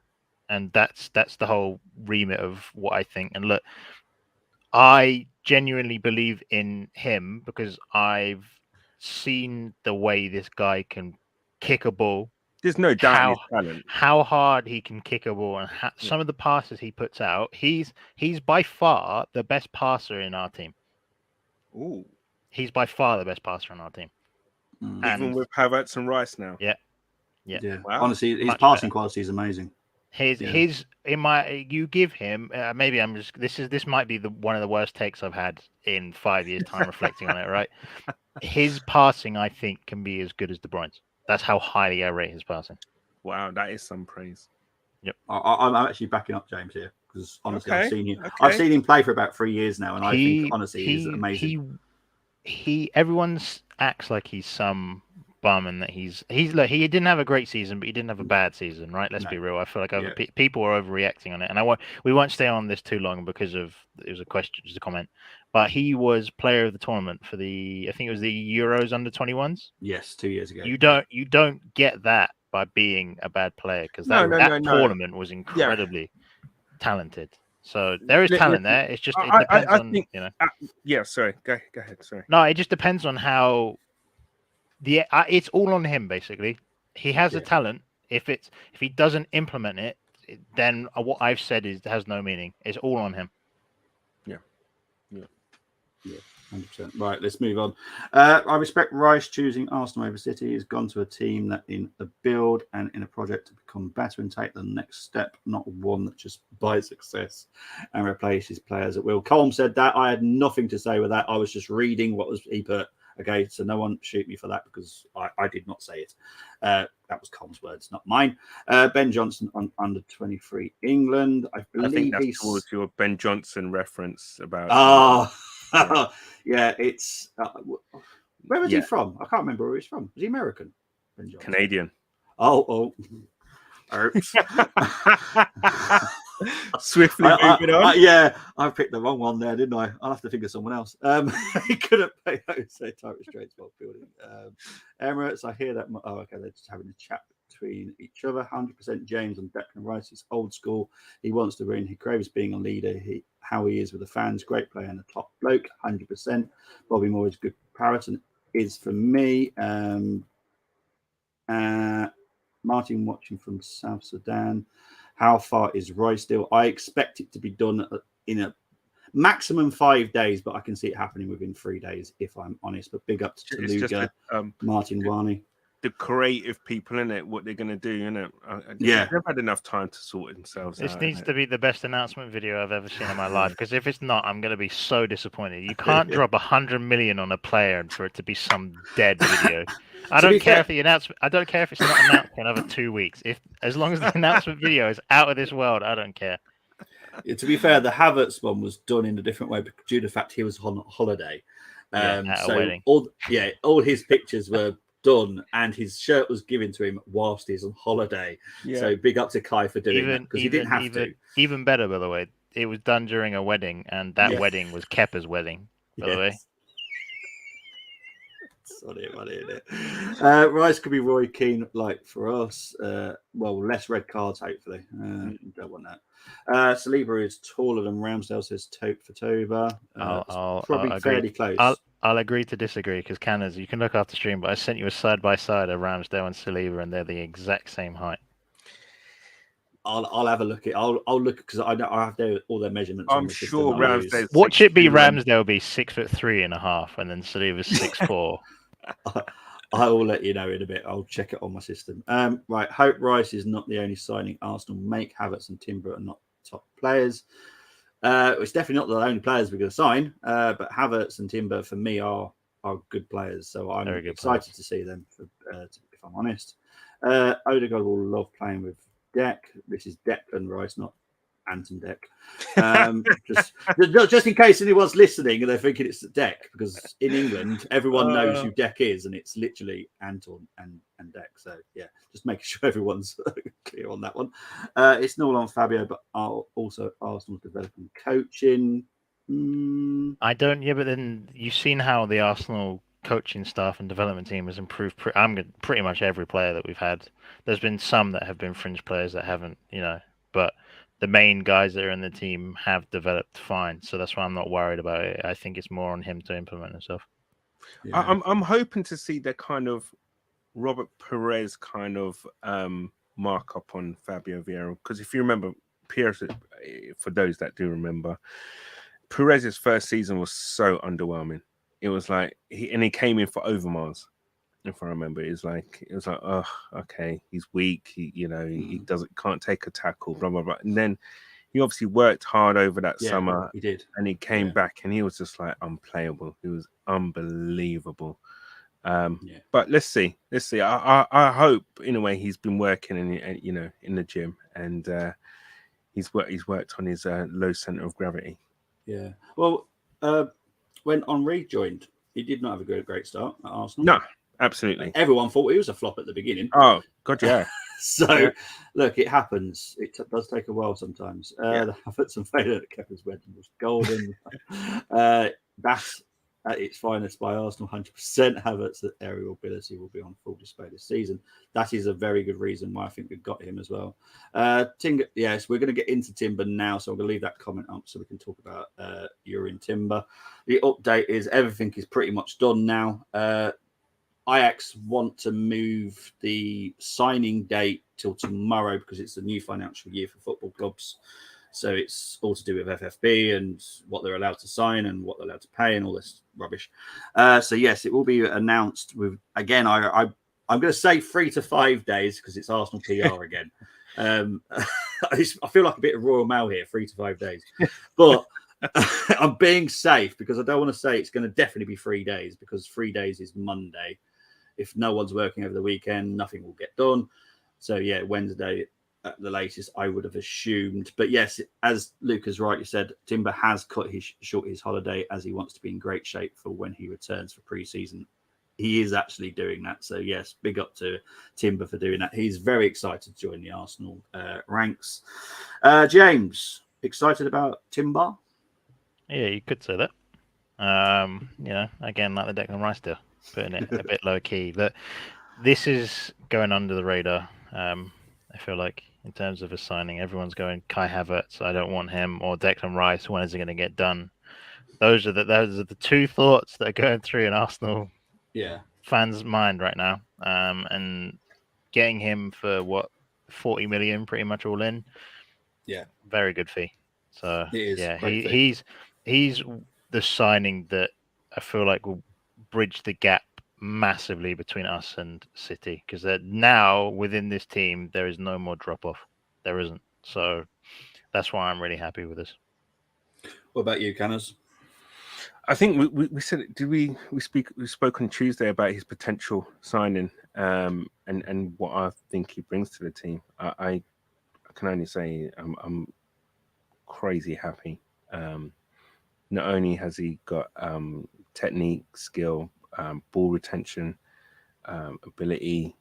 C: And that's the whole remit of what I think. And look, I genuinely believe in him because I've seen the way this guy can kick a ball.
D: There's no doubt
C: how hard he can kick a ball and some of the passes he puts out. He's by far the best passer in our team.
D: Ooh,
C: he's by far the best passer in our team.
D: Even with Havertz and Rice now.
C: Yeah.
B: Wow. Honestly, his passing quality is amazing.
C: His in my you give him maybe I'm just this might be one of the worst takes I've had in 5 years time reflecting on it, right? His passing I think can be as good as De Bruyne's. That's how highly I rate his passing.
D: Wow, that is some praise.
C: Yep.
B: I'm actually backing up James here because honestly,
D: Okay,
B: I've seen him.
D: okay.
B: I've seen him play for about 3 years now, and I think honestly he's amazing.
C: Everyone acts like he's some bum and that he's look, he didn't have a great season, but he didn't have a bad season, right? Let's be real. I feel like people are overreacting on it, and we won't stay on this too long because of it was a question, just a comment. But he was player of the tournament for I think it was the Euros under 21s.
B: Yes, 2 years ago.
C: You don't get that by being a bad player because that tournament was incredibly talented. So there is talent there. It's just it depends on
D: think, sorry, go ahead. Sorry.
C: No, it just depends on how it's all on him basically. He has the talent. If he doesn't implement it, then what I've said has no meaning. It's all on him.
B: Yeah, 100%. Right, let's move on. I respect Rice choosing Arsenal over City. He's gone to a team that in a build and in a project to become better and take the next step, not one that just buys success and replaces players at will. Colm said that. I had nothing to say with that. I was just reading what he put. Okay, so no one shoot me for that because I did not say it. That was Colm's words, not mine. Ben Johnson on under 23 England. I think
D: that's towards your Ben Johnson reference about.
B: Yeah, it's where was he from? I can't remember where he's from. Was he American? Ben Johnson?
D: Canadian.
B: Oh.
D: Swiftly moving on.
B: I picked the wrong one there, didn't I? I'll have to think of someone else. He couldn't pay so tight restraints while building. Emirates, I hear that. Oh, okay, they're just having a chat between each other. 100% James and Declan Rice. It's old school. He wants to win. He craves being a leader. How he is with the fans. Great player and a top bloke. 100%. Bobby Moore is a good comparison. Is for me. Martin watching from South Sudan. How far is Roy still? I expect it to be done in a maximum 5 days, but I can see it happening within 3 days, if I'm honest. But big up to Luga, Martin Wani.
D: The creative people in it, what they're going to do, in it. They've had enough time to sort themselves out.
C: This needs to be the best announcement video I've ever seen in my life. Because if it's not, I'm going to be so disappointed. You can't drop 100 million on a player and for it to be some dead video. I don't care if it's not announced for another 2 weeks. As long as the announcement video is out of this world, I don't care.
B: Yeah, to be fair, the Havertz one was done in a different way due to the fact he was on holiday.
C: At a wedding.
B: All his pictures were done and his shirt was given to him whilst he's on holiday. So big up to Kai for doing that because he didn't have to. Even
C: better, by the way, it was done during a wedding and that wedding was Kepa's wedding, by the way.
B: Sorry, Rice could be Roy Keane like for us. Less red cards, hopefully. Don't want that. Saliba is taller than Ramsdale, says Tope for Toba. Probably fairly close.
C: I'll agree to disagree because Canners, you can look after stream, but I sent you a side by side of Ramsdale and Saliba, and they're the exact same height.
B: I'll have a look at. I'll look because I know I have all their measurements.
D: I'm sure Ramsdale.
C: Watch it be Ramsdale be 6'3.5", and then Saliba's 6'4".
B: I will let you know in a bit. I'll check it on my system. Right, Hope Rice is not the only signing Arsenal make. Havertz and Timber are not top players. It's definitely not the only players we're going to sign. But Havertz and Timber for me are good players. So I'm excited to see them. If I'm honest, Odegaard will love playing with Deck. This is Declan Rice, not Anton Deck. Just in case anyone's listening and they're thinking it's Deck, because in England everyone knows who Deck is, and it's literally Anton and Deck. So yeah, just making sure everyone's clear on that one. It's not all on Fabio, but also Arsenal's developing coaching.
C: I don't. Yeah, but then you've seen how the Arsenal coaching staff and development team has improved. Pretty much every player that we've had. There's been some that have been fringe players that haven't, but the main guys that are in the team have developed fine. So that's why I'm not worried about it. I think it's more on him to implement himself.
D: Yeah. I'm hoping to see the kind of Robert Perez kind of markup on Fabio Vieira, because if you remember, for those that do remember, Perez's first season was so underwhelming. It was like he came in for Overmars. if I remember. It was like, oh, okay, he's weak. He can't take a tackle, blah blah blah. And then he obviously worked hard over that summer.
B: He did,
D: and he came back, and he was just like unplayable. He was unbelievable. But let's see. I hope in a way he's been working in the gym, and he's worked on his low center of gravity.
B: Yeah. Well, when Armoury joined, he did not have a great start at Arsenal.
D: No, absolutely.
B: Everyone thought he was a flop at the beginning.
D: Oh God, yeah.
B: So look, it happens. It does take a while sometimes. The Havertz and failure at Kepa's wedding was golden. That's at its finest by Arsenal, 100%. Havertz's aerial ability will be on full display this season. That is a very good reason why I think we've got him as well. Timber, yes, we're going to get into Timber now, so I'm going to leave that comment up so we can talk about Urin Timber. The update is everything is pretty much done now. Ajax want to move the signing date till tomorrow because it's the new financial year for football clubs. So it's all to do with FFP and what they're allowed to sign and what they're allowed to pay and all this rubbish. So yes, it will be announced with, again, I'm going to say 3 to 5 days because it's Arsenal PR again. I feel like a bit of Royal Mail here, 3 to 5 days. But I'm being safe because I don't want to say it's going to definitely be 3 days because 3 days is Monday. If no one's working over the weekend, nothing will get done. So yeah, Wednesday at the latest, I would have assumed. But yes, as Lucas rightly said, Timber has cut short his holiday as he wants to be in great shape for when he returns for pre-season. He is actually doing that. So yes, big up to Timber for doing that. He's very excited to join the Arsenal ranks. James, excited about Timber?
C: Yeah, you could say that. Again, like the Declan Rice deal, putting it a bit low key. That this is going under the radar. I feel like in terms of a signing, everyone's going Kai Havertz. I don't want him, or Declan Rice. When is it going to get done? Those are the two thoughts that are going through an Arsenal fans' mind right now. And getting him for 40 million, pretty much all in. Yeah, very good fee. So he's the signing that I feel like will bridge the gap massively between us and City, because now within this team there is no more drop off. There isn't. So that's why I'm really happy with this.
B: What about you, Canners?
D: I think we said it. Did we spoke on Tuesday about his potential signing and what I think he brings to the team. I can only say I'm crazy happy. Not only has he got technique, skill, ball retention, ability,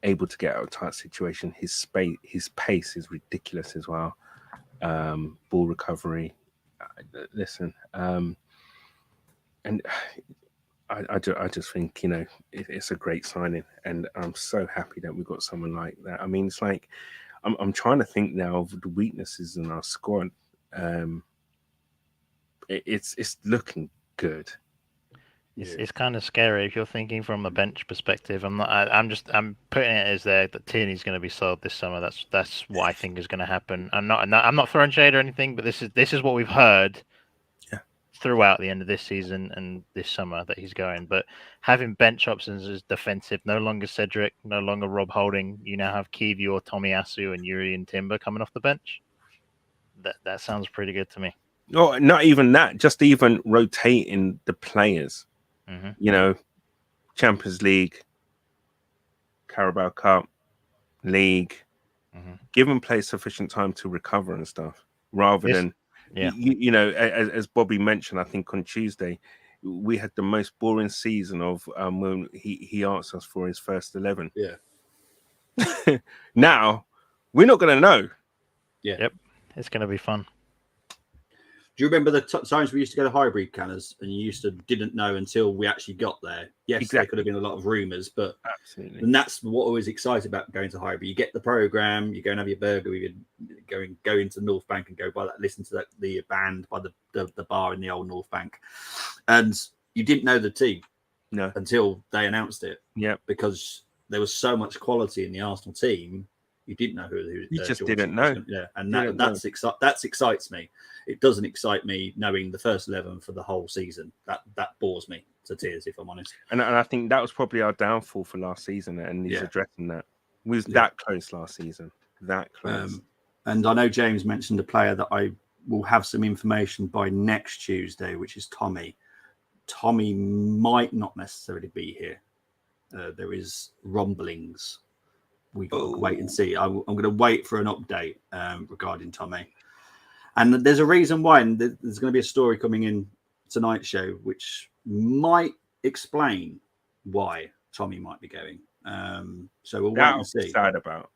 D: able to get out of tight situation. His pace is ridiculous as well. Ball recovery. Listen, and I just think it's a great signing, and I'm so happy that we got someone like that. I mean, it's like I'm trying to think now of the weaknesses in our squad. It's looking good.
C: It's kind of scary if you're thinking from a bench perspective. I'm putting it as there that Tierney's going to be sold this summer. That's what I think is going to happen. I'm not throwing shade or anything, but this is what we've heard throughout the end of this season and this summer that he's going. But having bench options as defensive, no longer Cedric, no longer Rob Holding. You now have Kiwior, Tomiyasu, and Yuri and Timber coming off the bench. That sounds pretty good to me.
D: No, not even that. Just even rotating the players. Mm-hmm. Champions League, Carabao Cup, League. Mm-hmm. Give them players sufficient time to recover and stuff, rather than, as Bobby mentioned, I think on Tuesday, we had the most boring season of when he asked us for his first 11.
B: Yeah.
D: Now we're not going to know.
B: Yeah.
C: Yep. It's going to be fun.
B: Do you remember the times we used to go to Highbury, Canners, and you didn't know until we actually got there? Yes, exactly. There could have been a lot of rumours, but absolutely, and that's what I was excited about going to Highbury. You get the programme, you go and have your burger, you go into North Bank and go by that, listen to the band by the bar in the old North Bank, and you didn't know the team until they announced it.
D: Yeah,
B: because there was so much quality in the Arsenal team. You didn't know who
D: you just didn't know.
B: And that excites me. It doesn't excite me knowing the first 11 for the whole season. That bores me. to tears, if I'm honest.
D: And I think that was probably our downfall for last season, and he's addressing that. We was that close last season, that close.
B: And I know James mentioned a player that I will have some information by next Tuesday, which is Tommy. Tommy might not necessarily be here. There is rumblings. We got to wait and see. I'm going to wait for an update regarding Tommy. And there's a reason why. And there's going to be a story coming in tonight's show, which might explain why Tommy might be going. So we'll wait and see.
D: Sad about.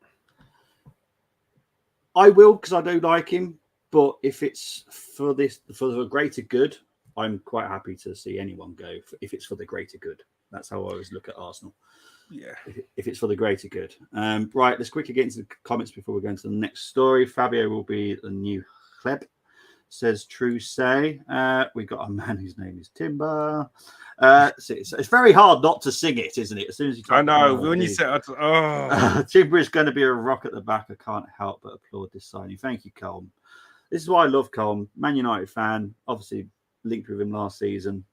B: I will, because I do like him. But if it's for the greater good, I'm quite happy to see anyone go. If it's for the greater good, that's how I always look at Arsenal.
D: Yeah.
B: If it's for the greater good. Right, let's quickly get into the comments before we go into the next story. Fabio will be the new Kleb, says True Say. We got a man whose name is Timber. It's very hard not to sing it, isn't it? As soon as you
D: I know when you said,
B: Timber is going to be a rock at the back. I can't help but applaud this signing. Thank you, Colm. This is why I love Colm. Man United fan, obviously linked with him last season.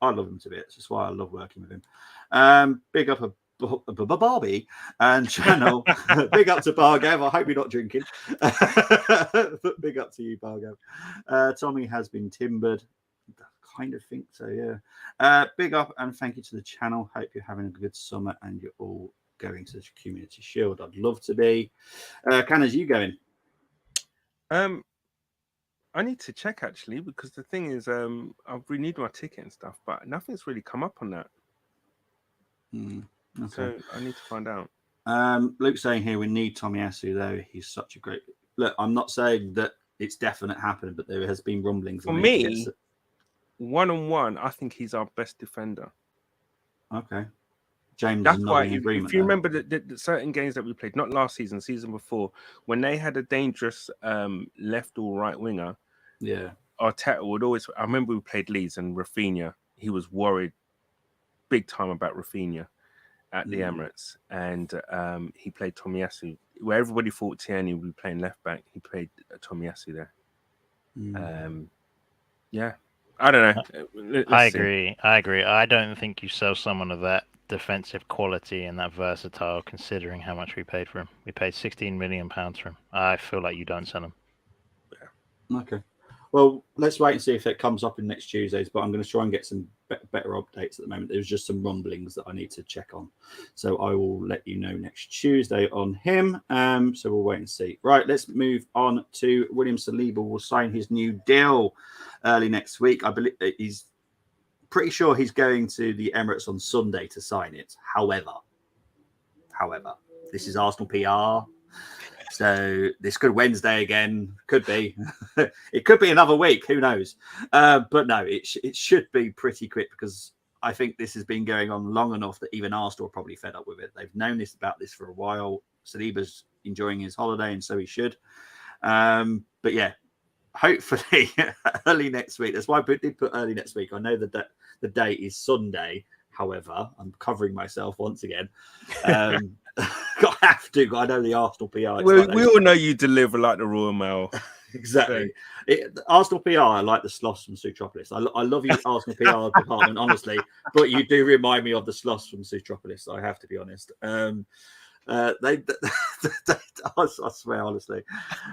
B: I love him to bits. That's why I love working with him. Big up a Barbie and channel. Big up to Bargav. I hope you're not drinking. But big up to you, Bargav. Tommy has been timbered. I kind of think so, yeah. Big up and thank you to the channel. Hope you're having a good summer and you're all going to the Community Shield. I'd love to be. Canners, you going?
D: I need to check actually, because the thing is, I've renewed my ticket and stuff, but nothing's really come up on that.
B: Okay.
D: So I need to find out.
B: Luke's saying here we need Tomiyasu though. He's such a great. Look, I'm not saying that it's definite happening, but there has been rumblings.
D: For me, 1-on-1, I think he's our best defender.
B: Okay. James,
D: that's
B: is
D: why.
B: in agreement
D: If you
B: there.
D: remember the certain games that we played, not last season, season before, when they had a dangerous left or right winger,
B: yeah,
D: Arteta would always. I remember we played Leeds and Rafinha. He was worried big time about Rafinha at the Emirates, and he played Tomiyasu. Where everybody thought Tierney would be playing left back, he played Tomiyasu there. Yeah, I don't know.
C: I agree. I don't think you sell someone of that defensive quality and that versatile, considering how much we paid for him. We paid £16 million for him. I feel like you don't sell him.
B: Yeah. Okay. Well, let's wait and see if it comes up in next Tuesdays, but I'm going to try and get some better updates at the moment. There's just some rumblings that I need to check on. So I will let you know next Tuesday on him. So we'll wait and see. Right, let's move on to William Saliba will sign his new deal early next week. I believe he's pretty sure he's going to the Emirates on Sunday to sign it. However, this is Arsenal PR. So this could Wednesday again. Could be. It could be another week. Who knows? But no, it should be pretty quick because I think this has been going on long enough that even Arsenal are probably fed up with it. They've known about this for a while. Saliba's enjoying his holiday, and so he should. But yeah, hopefully early next week. That's why I did put early next week. I know that the date is Sunday. However, I'm covering myself once again. I have to. I know the Arsenal PR.
D: We all know you deliver like the Royal Mail.
B: Exactly. Arsenal PR are like the sloths from Zootropolis. I love you, Arsenal PR department, honestly, but you do remind me of the sloths from Zootropolis. I have to be honest. I swear, honestly.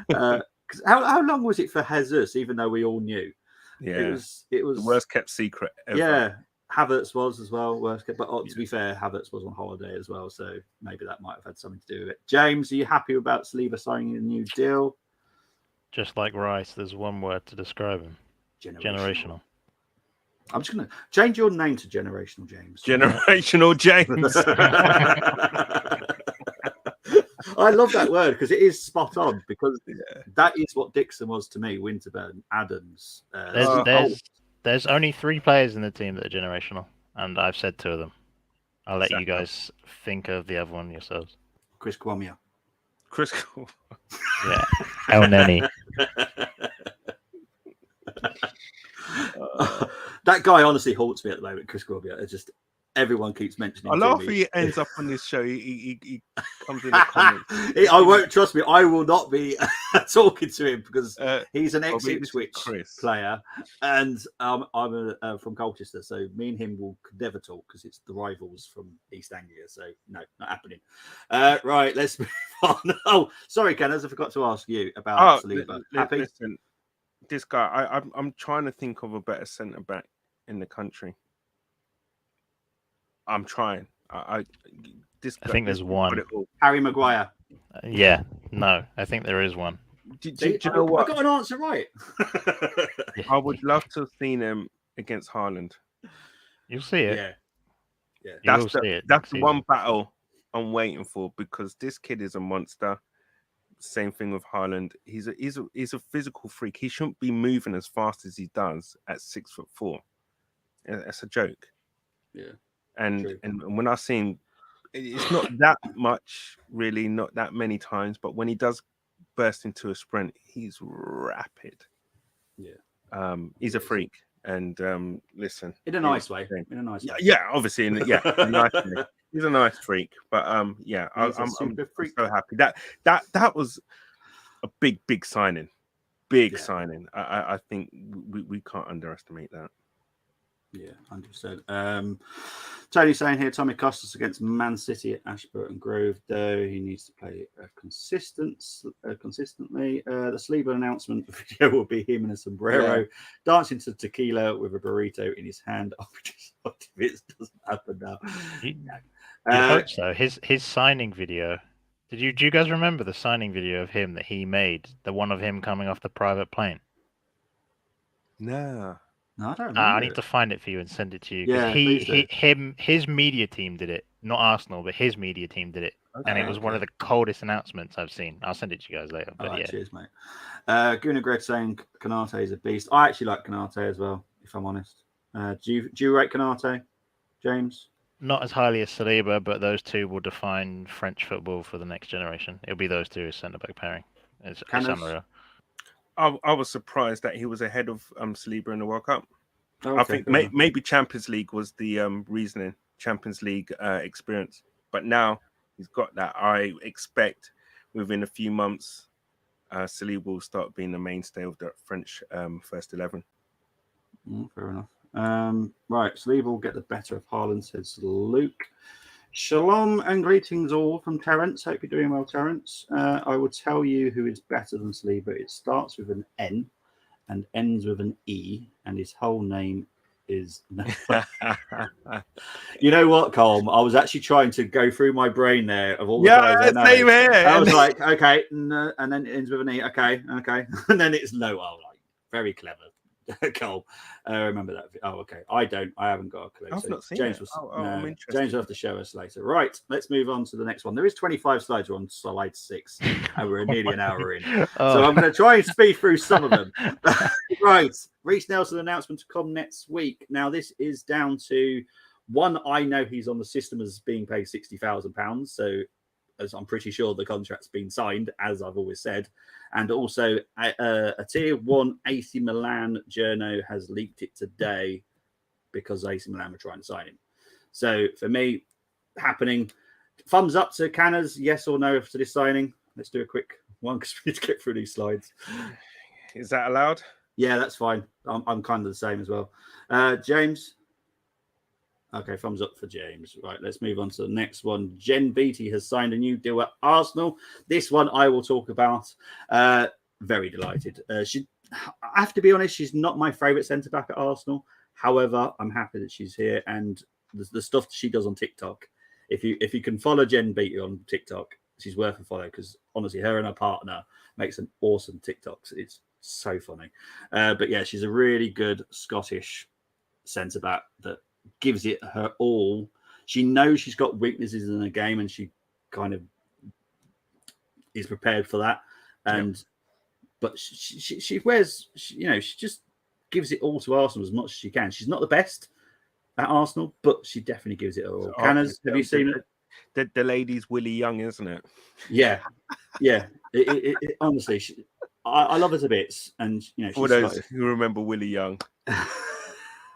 B: How long was it for Jesus? Even though we all knew,
D: yeah,
B: it was
D: the worst kept secret ever.
B: Yeah. Havertz was as well, but to be fair, Havertz was on holiday as well, so maybe that might have had something to do with it. James, are you happy about Saliba signing a new deal?
C: Just like Rice, there's one word to describe him: generational.
B: I'm just going to change your name to Generational James.
D: Generational James.
B: I love that word because it is spot on. Because that is what Dixon was to me: Winterburn, Adams.
C: There's only 3 players in the team that are generational, and I've said 2 of them. I'll let you guys think of the other one yourselves.
B: Chris Kwame.
C: Yeah. El Neni.
B: That guy honestly haunts me at the moment, Chris Kwame. Just everyone keeps mentioning.
D: I
B: to
D: love
B: me.
D: if he ends up on this show. He comes in the comments.
B: I won't, trust me. I will not be talking to him because he's an
D: Bobby, this is
B: ex-Ipswich
D: Chris.
B: player, and I'm from Colchester, so me and him could never talk because it's the rivals from East Anglia. So no, not happening. Right, let's move on. Oh, sorry, Kenneth, I forgot to ask you about Saliba. Happy?
D: Listen, this guy, I'm trying to think of a better centre back in the country. I'm trying. I
C: think there's one.
B: Harry Maguire.
C: Yeah, no, I think there is one.
D: Do you know what?
B: I got an answer right.
D: I would love to have seen him against Haaland.
C: You'll see it.
B: Yeah.
C: You'll see it.
D: That's the one battle I'm waiting for because this kid is a monster. Same thing with Haaland. He's a physical freak. He shouldn't be moving as fast as he does at 6'4". That's a joke.
B: Yeah.
D: And when I see him, it's not that much, really, not that many times. But when he does burst into a sprint, he's rapid.
B: Yeah.
D: He's a freak. And listen,
B: in a nice way. In a nice way.
D: Yeah, obviously, in a nice way. He's a nice freak. But I'm so happy that was a big signing. Signing. I think we can't underestimate that.
B: Yeah, 100%. Tony's saying here, Tommy Costas against Man City at Ashburton Grove, though he needs to play consistently. The Saliba announcement video will be him in a sombrero, dancing to tequila with a burrito in his hand. If it doesn't happen now.
C: I hope so. His signing video. Do you guys remember the signing video of him that he made? The one of him coming off the private plane?
D: No.
B: No, I don't remember.
C: I need to find it for you and send it to you.
B: Yeah,
C: his media team did it, not Arsenal, but his media team did it, and it was one of the coldest announcements I've seen. I'll send it to you guys later. But
B: cheers, mate. Guna Greg saying Kanate is a beast. I actually like Kanate as well, if I'm honest. Do you rate Kanate, James?
C: Not as highly as Saliba, but those two will define French football for the next generation. It'll be those two as centre back pairing. It's unreal.
D: I was surprised that he was ahead of Saliba in the World Cup.
B: Okay,
D: I think maybe Champions League was the reasoning, Champions League experience. But now he's got that. I expect within a few months, Saliba will start being the mainstay of the French first 11.
B: Fair enough. Right, Saliba will get the better of Haaland, says Luke. Shalom and greetings all from Terence. Hope you're doing well, Terence. I will tell you who is better than Saliba. It starts with an N and ends with an E, and his whole name is... You know what, Colm? I was actually trying to go through my brain there of all the guys I know.
D: Same here.
B: I was like, okay, no, and then it ends with an E. Okay. And then it's no. Oh, like, very clever. Cole, remember that? Oh, okay. I haven't got a clue.
D: I've not seen
B: James
D: it. I'm interested.
B: James will have to show us later. Right, let's move on to the next one. There is 25 slides. We're on slide 6, and we're nearly an hour in. So I'm going to try and speed through some of them. Right, Reece Nelson announcement to come next week. Now this is down to one. I know he's on the system as being paid £60,000. So, as I'm pretty sure the contract's been signed, as I've always said. And also a tier 1 AC Milan journo has leaked it today because AC Milan were trying to sign him. So for me, happening. Thumbs up to Canners, yes or no to this signing. Let's do a quick one because we need to get through these slides.
D: Is that allowed?
B: Yeah, that's fine. I'm kind of the same as well. James? Okay, thumbs up for James. Right, let's move on to the next one. Jen Beattie has signed a new deal at Arsenal. This one I will talk about. Very delighted. I have to be honest, she's not my favourite centre-back at Arsenal. However, I'm happy that she's here. And the stuff she does on TikTok, if you can follow Jen Beattie on TikTok, she's worth a follow because, honestly, her and her partner makes an awesome TikToks. It's so funny. But, yeah, she's a really good Scottish centre-back that gives it her all. She knows she's got weaknesses in the game and she kind of is prepared for that. And but she wears, she just gives it all to Arsenal as much as she can. She's not the best at Arsenal, but she definitely gives it her all. Canners, have you seen it?
D: The lady's Willie Young, isn't it?
B: Yeah. It honestly, I love her to bits. And
D: for those who remember Willie Young.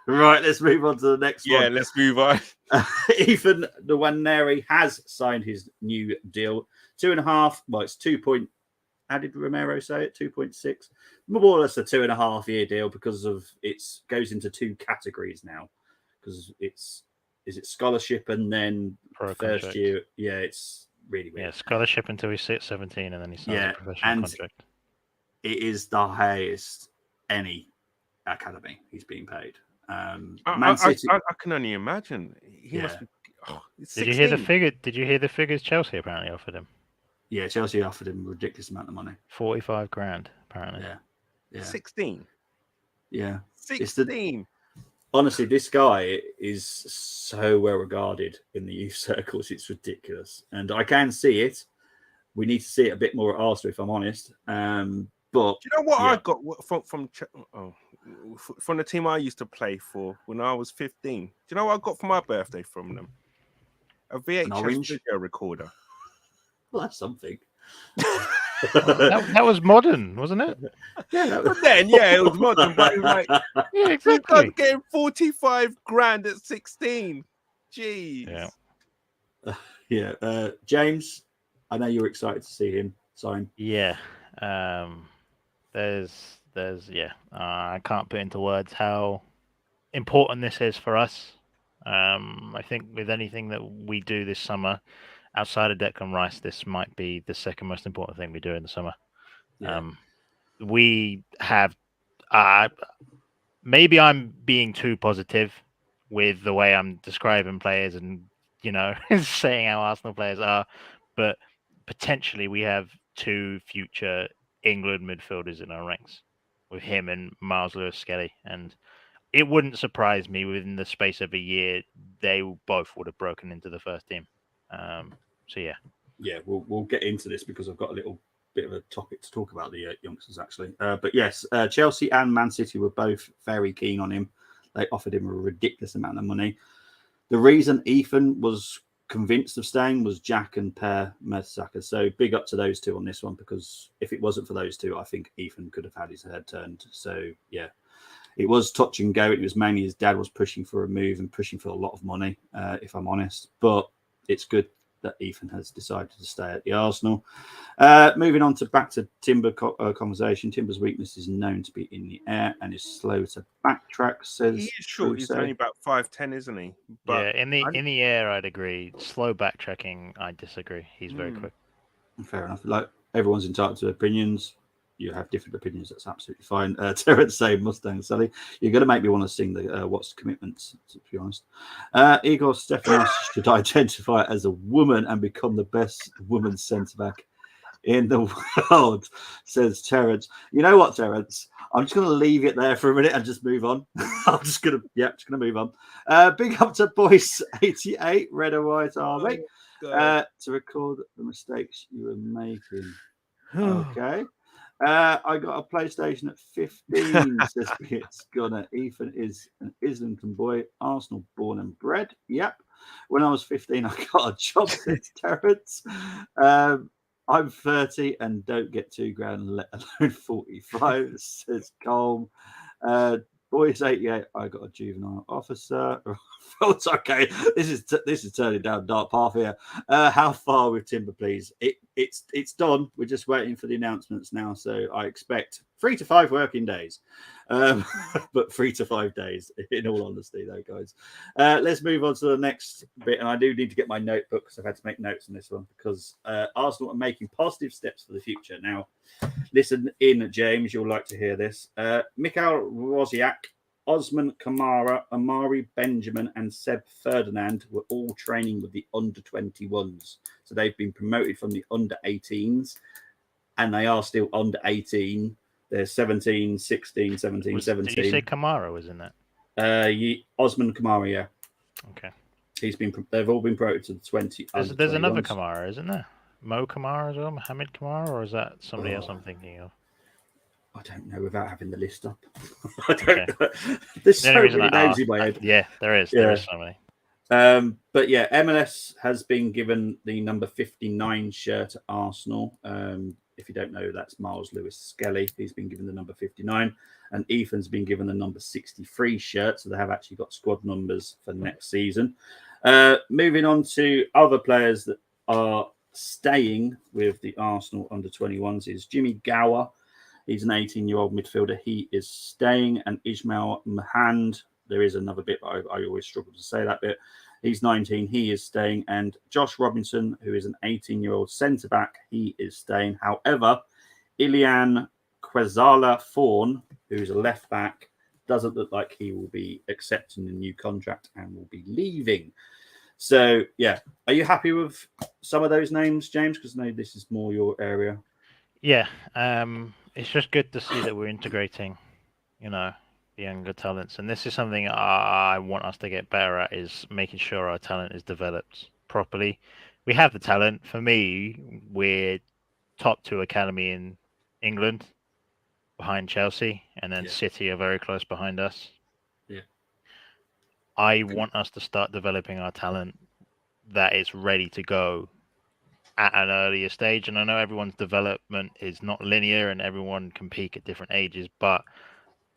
B: Right, let's move on to the next
D: Yeah,
B: one.
D: let's move on.
B: Ethan Nwaneri has signed his new deal. 2.5. Well, it's 2 point. How did Romero say it? 2.6. More or less a 2.5 year deal because of it's goes into 2 categories now. Because is it scholarship and then
C: Pro
B: first
C: contract.
B: year? Yeah, it's really weird.
C: Yeah, scholarship until he's 17, and then he signs a professional
B: and
C: contract.
B: it is the highest any academy he's being paid. Man City.
D: I can only imagine. He
B: Yeah.
D: must be. Oh, he's
C: Did you hear the
D: 16.
C: figure? Did you hear the figures Chelsea apparently offered him?
B: Yeah, Chelsea offered him a ridiculous amount of money.
C: 45 grand apparently.
B: Yeah.
D: 16.
B: Yeah.
D: 16.
B: Honestly, this guy is so well regarded in the youth circles. It's ridiculous. And I can see it. We need to see it a bit more at Arsenal, if I'm honest. But
D: Do you know what I got from the team I used to play for when I was 15? Do you know what I got for my birthday from them? A VHS video recorder.
B: Well, that's something.
C: That was modern, wasn't it?
B: Yeah,
D: But then, it was modern, but it was like,
C: Yeah,
D: this
C: exactly.
D: guy's getting 45 grand at 16. Jeez.
B: Yeah. James, I know you're excited to see him sign.
C: Yeah. There's I can't put into words how important this is for us. I think with anything that we do this summer, outside of Declan Rice, this might be the second most important thing we do in the summer.
B: Yeah.
C: We have, maybe I'm being too positive with the way I'm describing players and, saying how Arsenal players are, but potentially we have 2 future England midfielders in our ranks with him and Miles Lewis-Skelly. And it wouldn't surprise me within the space of a year, they both would have broken into the first team.
B: Yeah, we'll get into this because I've got a little bit of a topic to talk about the youngsters actually. But yes, Chelsea and Man City were both very keen on him. They offered him a ridiculous amount of money. The reason Ethan was convinced of staying was Jack and Per Mertesacker. So big up to those 2 on this one, because if it wasn't for those 2, I think Ethan could have had his head turned. So yeah, it was touch and go. It was mainly his dad was pushing for a move and pushing for a lot of money, if I'm honest. But it's good that Ethan has decided to stay at the Arsenal. Moving on to back to Timber conversation. Timber's weakness is known to be in the air and is slow to backtrack. Says
D: he is short. He's only about 5'10", isn't he? But
C: in the air, I'd agree. Slow backtracking, I disagree. He's very quick.
B: Fair enough. Like, everyone's entitled to opinions. You have different opinions. That's absolutely fine. Terrence saying Mustang Sally. You're going to make me want to sing the What's the Commitments, to be honest. Igor Stefanos should identify as a woman and become the best woman centre back in the world, says Terrence. You know what, Terrence? I'm just going to leave it there for a minute and just move on. I'm just going to move on. Big up to Boyce 88, Red or White Army, to record the mistakes you were making. Okay. I got a PlayStation at 15, says It's Gunner. Ethan is an Islington boy, Arsenal born and bred. Yep. When I was 15, I got a job, says Terrence. I'm 30 and don't get £2,000, let alone 45, says Colm. Boys 88, I got a juvenile officer. It's okay. This is turning down dark path here. How far with Timber, please? It's done. We're just waiting for the announcements now. So I expect 3 to 5 working days, but 3 to 5 days. In all honesty, though, guys. Let's move on to the next bit, and I do need to get my notebook because I've had to make notes on this one because Arsenal are making positive steps for the future. Now, listen in, James. You'll like to hear this. Mikhail Wozniak, Osman Kamara, Armoury Benjamin, and Seb Ferdinand were all training with the under-21s. So they've been promoted from the under-18s, and they are still under-18. They're 17, 16, 17, 17.
C: Did you say Kamara was in that?
B: Osman Kamara, yeah.
C: Okay.
B: They've all been promoted to the 20.
C: There's another Kamara, isn't there? Mo Kamara as well, Mohamed Kamara, or is that somebody else I'm thinking of?
B: I don't know without having the list up. I don't know. There's so many names in my head.
C: Yeah, there is. There is so many.
B: But yeah, MLS has been given the number 59 shirt at Arsenal. if you don't know, that's Miles Lewis Skelly. He's been given the number 59, and Ethan's been given the number 63 shirt. So they have actually got squad numbers for next season. Moving on to other players that are staying with the Arsenal under-21s is Jimmy Gower. He's an 18-year-old midfielder. He is staying. And Ismail Mahand, there is another bit, but I always struggle to say that bit. He's 19. He is staying. And Josh Robinson, who is an 18-year-old centre-back, he is staying. However, Ilian Quezala Fawn, who's a left-back, doesn't look like he will be accepting the new contract and will be leaving. So, yeah. Are you happy with some of those names, James? Because I know this is more your area.
C: Yeah. It's just good to see that we're integrating, the younger talents. And this is something I want us to get better at, is making sure our talent is developed properly. We have the talent. For me, we're top 2 academy in England, behind Chelsea, and then City are very close behind us.
B: Yeah.
C: I want us to start developing our talent that is ready to go at an earlier stage. And I know everyone's development is not linear and everyone can peak at different ages, but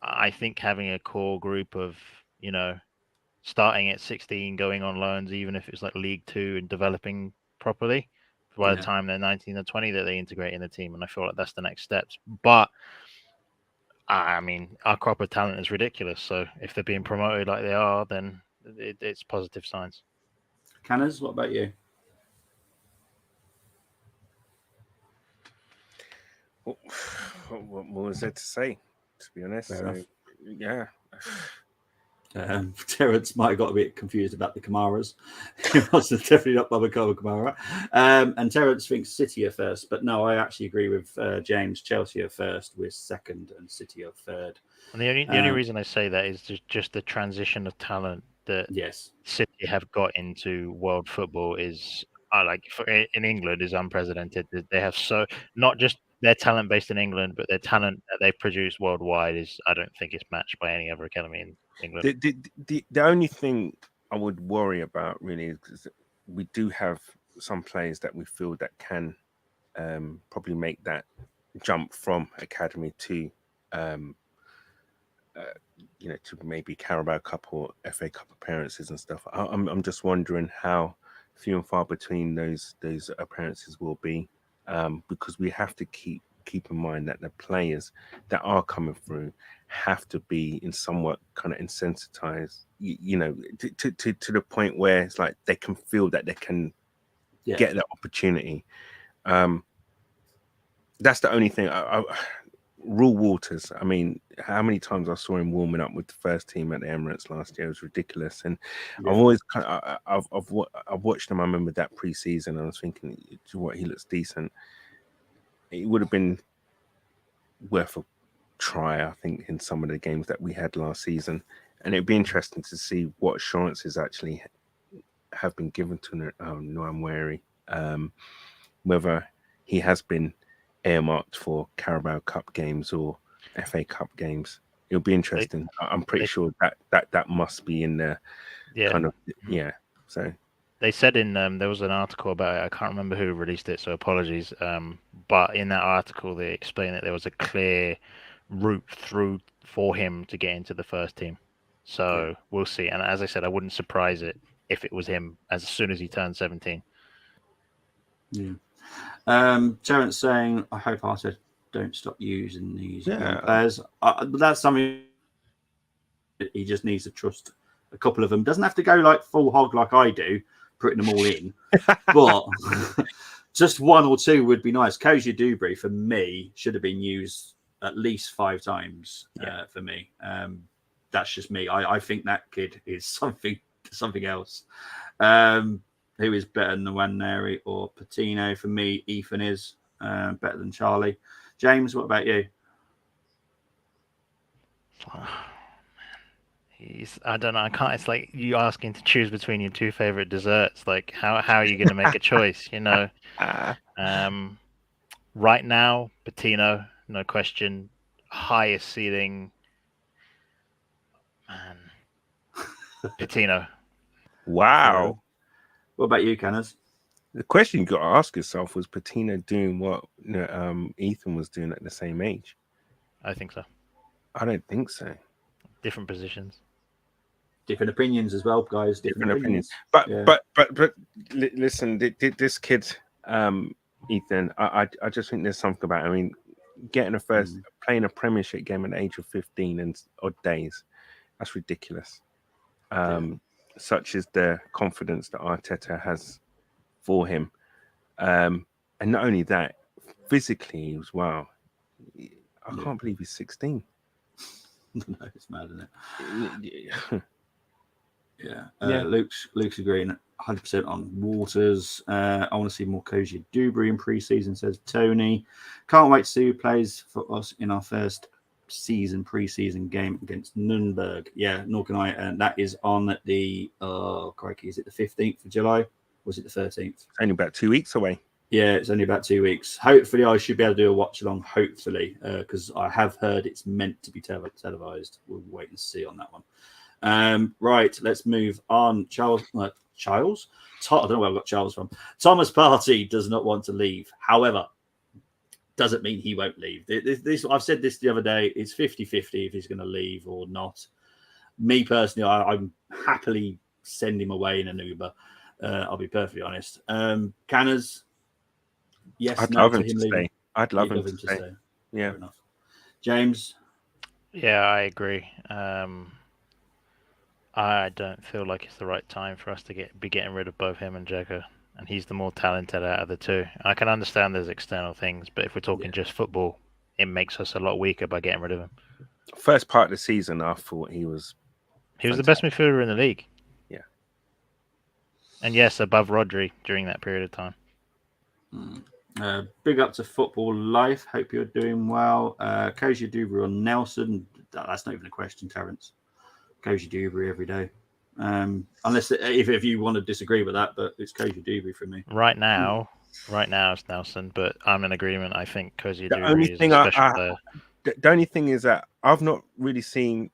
C: I think having a core group of, starting at 16, going on loans, even if it's like League 2, and developing properly, by the time they're 19 or 20, that they integrate in the team. And I feel like that's the next steps. But I mean, our crop of talent is ridiculous. So if they're being promoted like they are, then it's positive signs.
B: Canners, what about you?
D: What was there to say, to be honest? Yeah.
B: Terence might have got a bit confused about the Kamaras. He was definitely not Baba Kamara. And Terence thinks City are first. But no, I actually agree with James. Chelsea are first, we're second, and City are third.
C: And the only reason I say that is just the transition of talent that City have got into world football is, in England, is unprecedented. They have not just their talent based in England, but their talent that they produce worldwide is, I don't think, is matched by any other academy in England.
D: The only thing I would worry about really is we do have some players that we feel that can probably make that jump from academy to to maybe Carabao Cup or FA Cup appearances and stuff. I'm just wondering how few and far between those appearances will be, because we have to keep in mind that the players that are coming through have to be in somewhat kind of insensitized, to the point where it's like they can feel that they can get that opportunity. That's the only thing. Rule Waters, I mean, how many times I saw him warming up with the first team at the Emirates last year, it was ridiculous. And I've always I've watched him. I remember that pre-season, and I was thinking, what, he looks decent. It would have been worth a try, I think, in some of the games that we had last season. And it'd be interesting to see what assurances actually have been given to Nwaneri, whether he has been earmarked for Carabao Cup games or FA Cup games. It'll be interesting. I'm pretty sure that must be in there. So
C: they said in there was an article about it. I can't remember who released it, so apologies. But in that article, they explained that there was a clear route through for him to get into the first team. So we'll see. And as I said, I wouldn't surprise it if it was him as soon as he turned 17.
B: Yeah. Terence saying, I hope Arteta don't stop using these players. That's something he just needs to trust a couple of them. Doesn't have to go like full hog like I do, putting them all in. But just one or two would be nice. Koji Dubry, for me, should have been used at least 5 times for me. That's just me. I think that kid is something else. Who is better than Nwaneri or Patino? For me, Ethan is better than Charlie. James, what about you?
C: I don't know. I can't. It's like you asking to choose between your 2 favorite desserts. Like, how are you going to make a choice? Right now, Patino, no question, highest ceiling. Man, Patino.
D: Wow.
B: What about you, Canners?
D: The question you got to ask yourself, was Patino doing what Ethan was doing at the same age?
C: I think so.
D: I don't think so.
C: Different positions.
B: Different opinions as well, guys. Different opinions.
D: But listen, this kid, Ethan, I just think there's something about. I mean, getting playing a Premiership game at the age of 15 and odd days, that's ridiculous. Such is the confidence that Arteta has for him, and not only that, physically he was wow. I can't believe he's 16.
B: No, it's mad, isn't
D: it?
B: Yeah. Luke's agreeing 100% on Waters. I want to see more Koji Dubry in pre-season, says Tony. Can't wait to see who plays for us in our first pre-season game against Nürnberg. Yeah, nor can I. And that is on the crikey, is it the 15th of July? Or was it the 13th?
D: It's only about 2 weeks away.
B: Yeah, it's only about 2 weeks. Hopefully, I should be able to do a watch along. Hopefully, because I have heard it's meant to be televised. We'll wait and see on that one. Right, let's move on. Charles. I don't know where I got Charles from. Thomas Partey does not want to leave. However, doesn't mean he won't leave. This I've said this the other day. It's 50-50 if he's going to leave or not. Me personally, I'm happily send him away in an Uber. I'll be perfectly honest. Canners. Yes,
D: I'd love him to stay. I'd love him to stay. Yeah.
B: Fair enough. James?
C: Yeah, I agree. I don't feel like it's the right time for us to be getting rid of both him and Dzeko, and he's the more talented out of the two. I can understand there's external things, but if we're talking just football, it makes us a lot weaker by getting rid of him.
D: First part of the season, I thought he was
C: the best midfielder in the league.
D: Yeah.
C: And yes, above Rodri during that period of time.
B: Big up to Football Life. Hope you're doing well. Koji Dubry or Nelson. That's not even a question, Terence. Koji Dubry every day. Unless if you want to disagree with that, but it's Koji Dubry for me.
C: Right now it's Nelson, but I'm in agreement. I think Koji Dubry is a special player.
D: The only thing is that I've not really seen.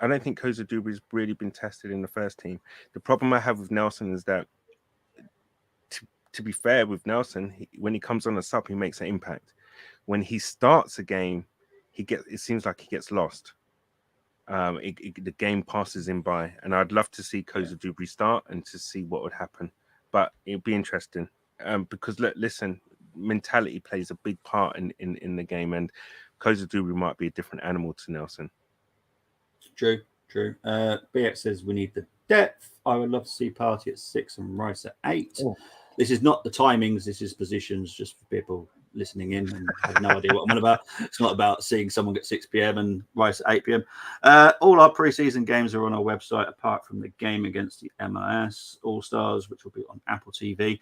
D: I don't think Koji Dubry's really been tested in the first team. The problem I have with Nelson is that, to be fair with Nelson, when he comes on a sub, he makes an impact. When he starts a game, it seems like he gets lost. The game passes him by, and I'd love to see Koji Dubry start and to see what would happen. But it'd be interesting because listen, mentality plays a big part in the game, and Koji Dubry might be a different animal to Nelson.
B: True. BX says we need the depth. I would love to see Partey at 6 and Rice at 8. Oh. This is not the timings. This is positions, just for people listening in and have no idea what I'm on about. It's not about seeing someone at 6 p.m. and Rice at 8 p.m. All our pre-season games are on our website, apart from the game against the MLS All-Stars, which will be on Apple TV.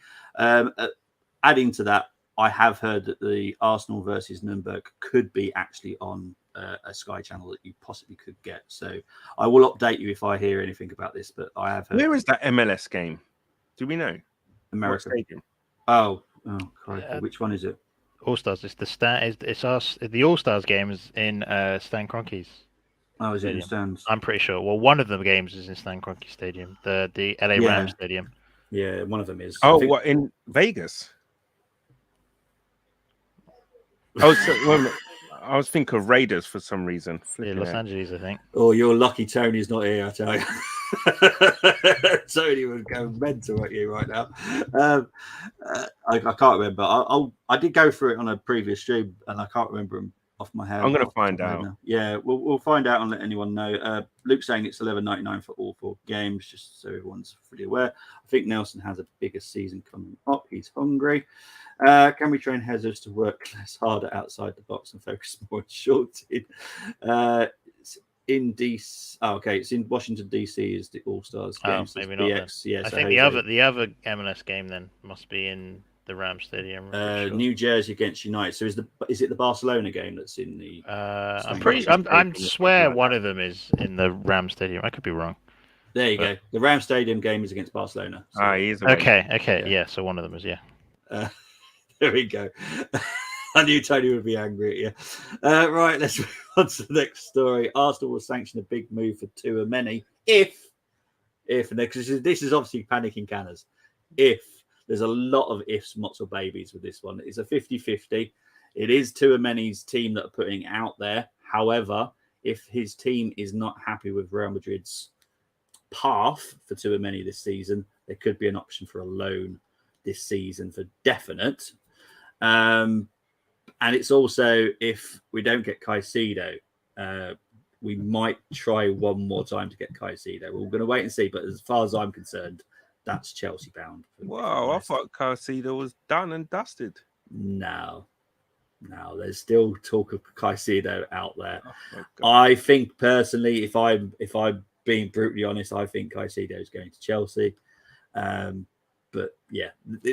B: Adding to that, I have heard that the Arsenal versus Nürnberg could be actually on a Sky channel that you possibly could get. So I will update you if I hear anything about this, but I have heard.
D: Where is that MLS game? Do we know?
B: America. Oh, which one is it?
C: All Stars. It's the All Stars game is in Stan Kroenke's.
B: Oh, is it in stands?
C: I'm pretty sure. Well, one of the games is in Stan Kroenke Stadium, the LA Rams Stadium.
B: Yeah, one of them is.
D: Oh, what, in Vegas? Oh, so, I was thinking of Raiders for some reason.
C: Yeah, Los Angeles, I think.
B: Oh, you're lucky Tony's not here, I tell you. Tony would go mental at you right now. I can't remember. I did go through it on a previous stream, and I can't remember them off my head.
D: I'm going to find out.
B: Yeah, we'll find out and let anyone know. Luke's saying it's $11.99 for all 4 games, just so everyone's fully aware. I think Nelson has a bigger season coming up. He's hungry. Can we train Jesus to work less harder outside the box and focus more on shorting? In DC, it's in Washington DC. Is the All Stars game?
C: So maybe not.
B: BX, yeah,
C: I think the other MLS game then must be in the Rams Stadium. Sure.
B: New Jersey against United. So is it the Barcelona game that's in the?
C: I swear one of them is in the Rams Stadium. I could be wrong.
B: There you go. The Rams Stadium game is against Barcelona. So.
D: He is.
C: Okay. Yeah. So one of them is
B: there we go. I knew Tony would be angry at you. Right, let's move on to the next story. Arsenal will sanction a big move for Nwaneri if, and because this is obviously panicking Canners, if There's a lot of ifs, lots of babies with this one. It's a 50-50. It is Tchouaméni's team that are putting out there. However, if his team is not happy with Real Madrid's path for Tchouaméni this season, there could be an option for a loan this season for definite. And it's also, if we don't get Caicedo, we might try one more time to get Caicedo. We're going to wait and see. But as far as I'm concerned, that's Chelsea bound.
D: Wow, I thought Caicedo was done and dusted.
B: No, there's still talk of Caicedo out there.
D: Oh,
B: I think personally, if I'm being brutally honest, I think Caicedo is going to Chelsea. But yeah,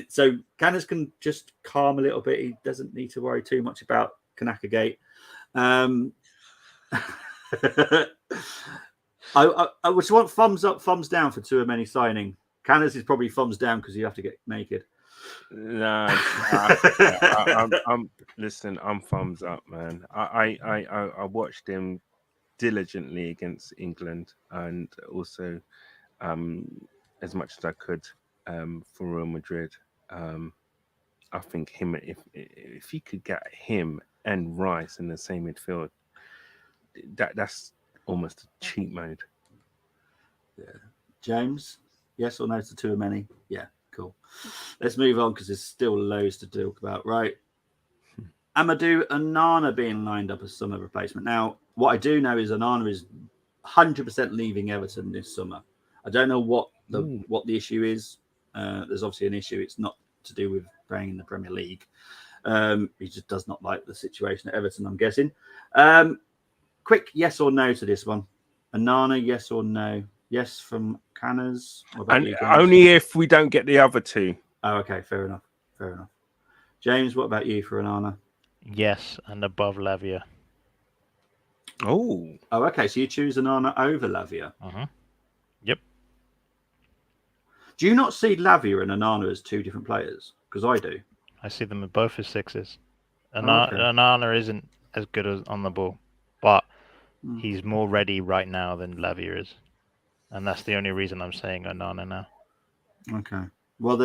B: so Canners can just calm a little bit. He doesn't need to worry too much about Kanaka Gate. I just want thumbs up, thumbs down for Tchouaméni signing. Canners is probably thumbs down because you have to get naked.
D: I'm listen. I'm thumbs up, man. I watched him diligently against England, and also as much as I could for Real Madrid. I think him, if you could get him and Rice in the same midfield, that's almost a cheat mode.
B: Yeah, James, yes or no to Tchouaméni? Yeah, cool. Let's move on because there's still loads to talk about. Right, Amadou Onana being lined up as summer replacement. Now, what I do know is Onana is 100% leaving Everton this summer. I don't know what the issue is. There's obviously an issue. It's not to do with playing in the Premier League. He just does not like the situation at Everton, I'm guessing. Quick yes or no to this one. Onana, yes or no? Yes from Canners.
D: And only if we don't get the other two.
B: Oh, okay, fair enough. James, what about you for Onana?
C: Yes, and above Lavia.
B: Oh, okay. So you choose Onana over Lavia.
C: Yep.
B: Do you not see Lavia and Onana as two different players? Because I do.
C: I see them both as sixes.
B: Okay.
C: Onana isn't as good as on the ball, but he's more ready right now than Lavia is. And that's the only reason I'm saying Onana now.
B: Okay. Well,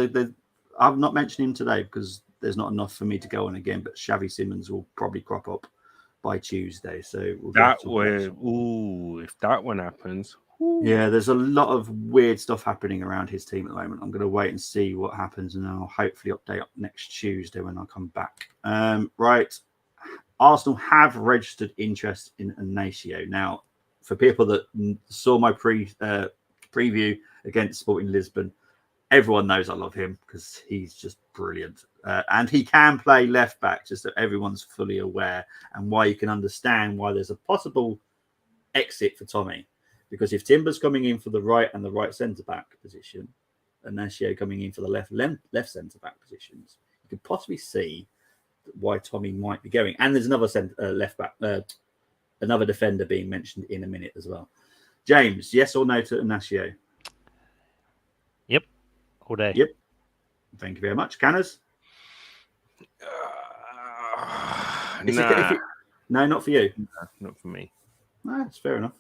B: I've not mentioned him today because there's not enough for me to go on again, but Xavi Simons will probably crop up by Tuesday. So if that one happens. Yeah, there's a lot of weird stuff happening around his team at the moment. I'm going to wait and see what happens, and I'll hopefully update next Tuesday when I come back. Right. Arsenal have registered interest in Ignacio. Now, for people that saw my preview against Sporting Lisbon, everyone knows I love him because he's just brilliant. And he can play left back, just so everyone's fully aware, and why you can understand why there's a possible exit for Tommy. Because if Timber's coming in for the right and the right centre-back position, and Ignacio coming in for the left centre-back positions, you could possibly see why Tommy might be going. And there's another left back, another defender being mentioned in a minute as well. James, yes or no to Ignacio?
C: Yep, all day.
B: Yep. Thank you very much. Canners? No, not for you.
D: No, not for me.
B: No, that's fair enough.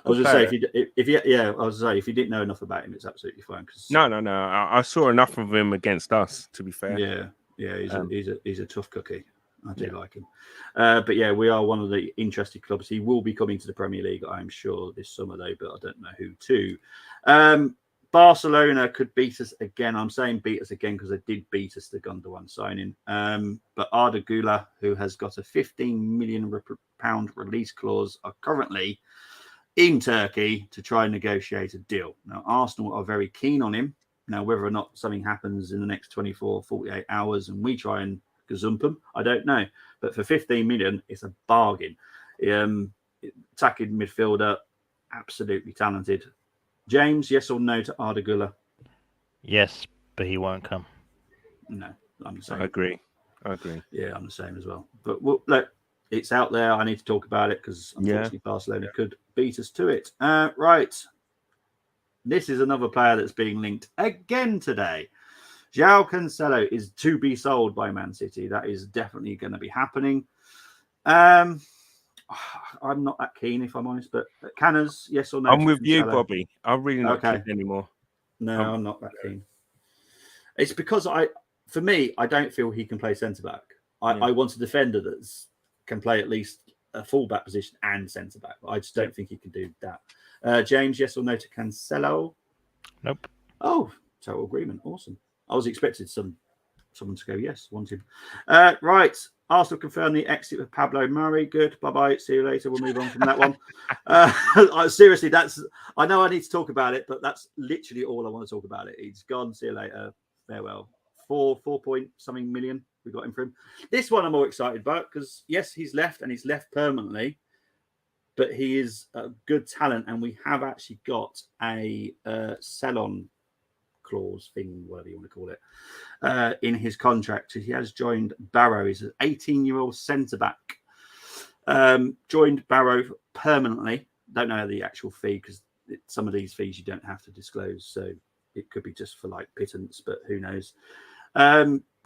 B: I was just saying, if you didn't know enough about him, it's absolutely fine.
D: No. I saw enough of him against us, to be fair.
B: Yeah, he's a tough cookie. I do like him. But yeah, we are one of the interested clubs. He will be coming to the Premier League, I'm sure, this summer though, but I don't know who to. Barcelona could beat us again. I'm saying beat us again because they did beat us the Gundogan signing. But Arda Güler, who has got a £15 million release clause, are currently in Turkey to try and negotiate a deal. Now, Arsenal are very keen on him. Now, whether or not something happens in the next 24, 48 hours and we try and gazump him, I don't know. But for 15 million, it's a bargain. Attacking midfielder, absolutely talented. James, yes or no to Arda Güler?
C: Yes, but he won't come.
B: No, I'm the same.
D: I agree.
B: Yeah, I'm the same as well. But look, it's out there. I need to talk about it because unfortunately Barcelona could beat us to it. Right. This is another player that's being linked again today. João Cancelo is to be sold by Man City. That is definitely going to be happening. I'm not that keen, if I'm honest, but Canners, yes or no?
D: I'm with you, Bobby. I'm really not keen anymore.
B: No, I'm not that keen. It's because for me, I don't feel he can play centre back. I want a defender that can play at least a full back position and centre back. I just don't think he can do that. James, yes or no to Cancelo?
C: Nope.
B: Oh, total agreement. Awesome. I was expecting someone to go yes. Want him. Right. Arsenal confirmed the exit of Pablo Murray. Good. Bye-bye. See you later. We'll move on from that one. Seriously, I know I need to talk about it, but that's literally all I want to talk about it. He's gone. See you later. Farewell. 4 point something million we got him for him. This one I'm more excited about because, yes, he's left and he's left permanently, but he is a good talent and we have actually got a sell-on clause thing, whatever you want to call it, in his contract. He has joined Barrow. He's an 18-year-old centre-back. Joined Barrow permanently. Don't know the actual fee because some of these fees you don't have to disclose, so it could be just for like pittance, but who knows.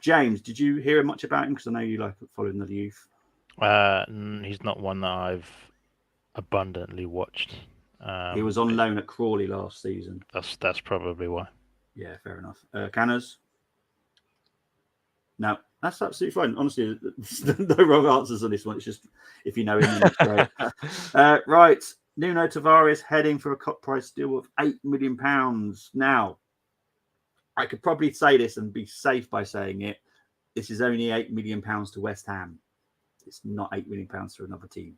B: James, did you hear much about him? Because I know you like following the youth.
C: He's not one that I've abundantly watched.
B: He was on loan at Crawley last season.
C: That's probably why.
B: Yeah, fair enough. Canners? No, that's absolutely fine. Honestly, no wrong answers on this one. It's just if you know him, it's great. Right. Nuno Tavares heading for a cut price deal of £8 million. Now, I could probably say this and be safe by saying it. This is only £8 million to West Ham. It's not £8 million to another team.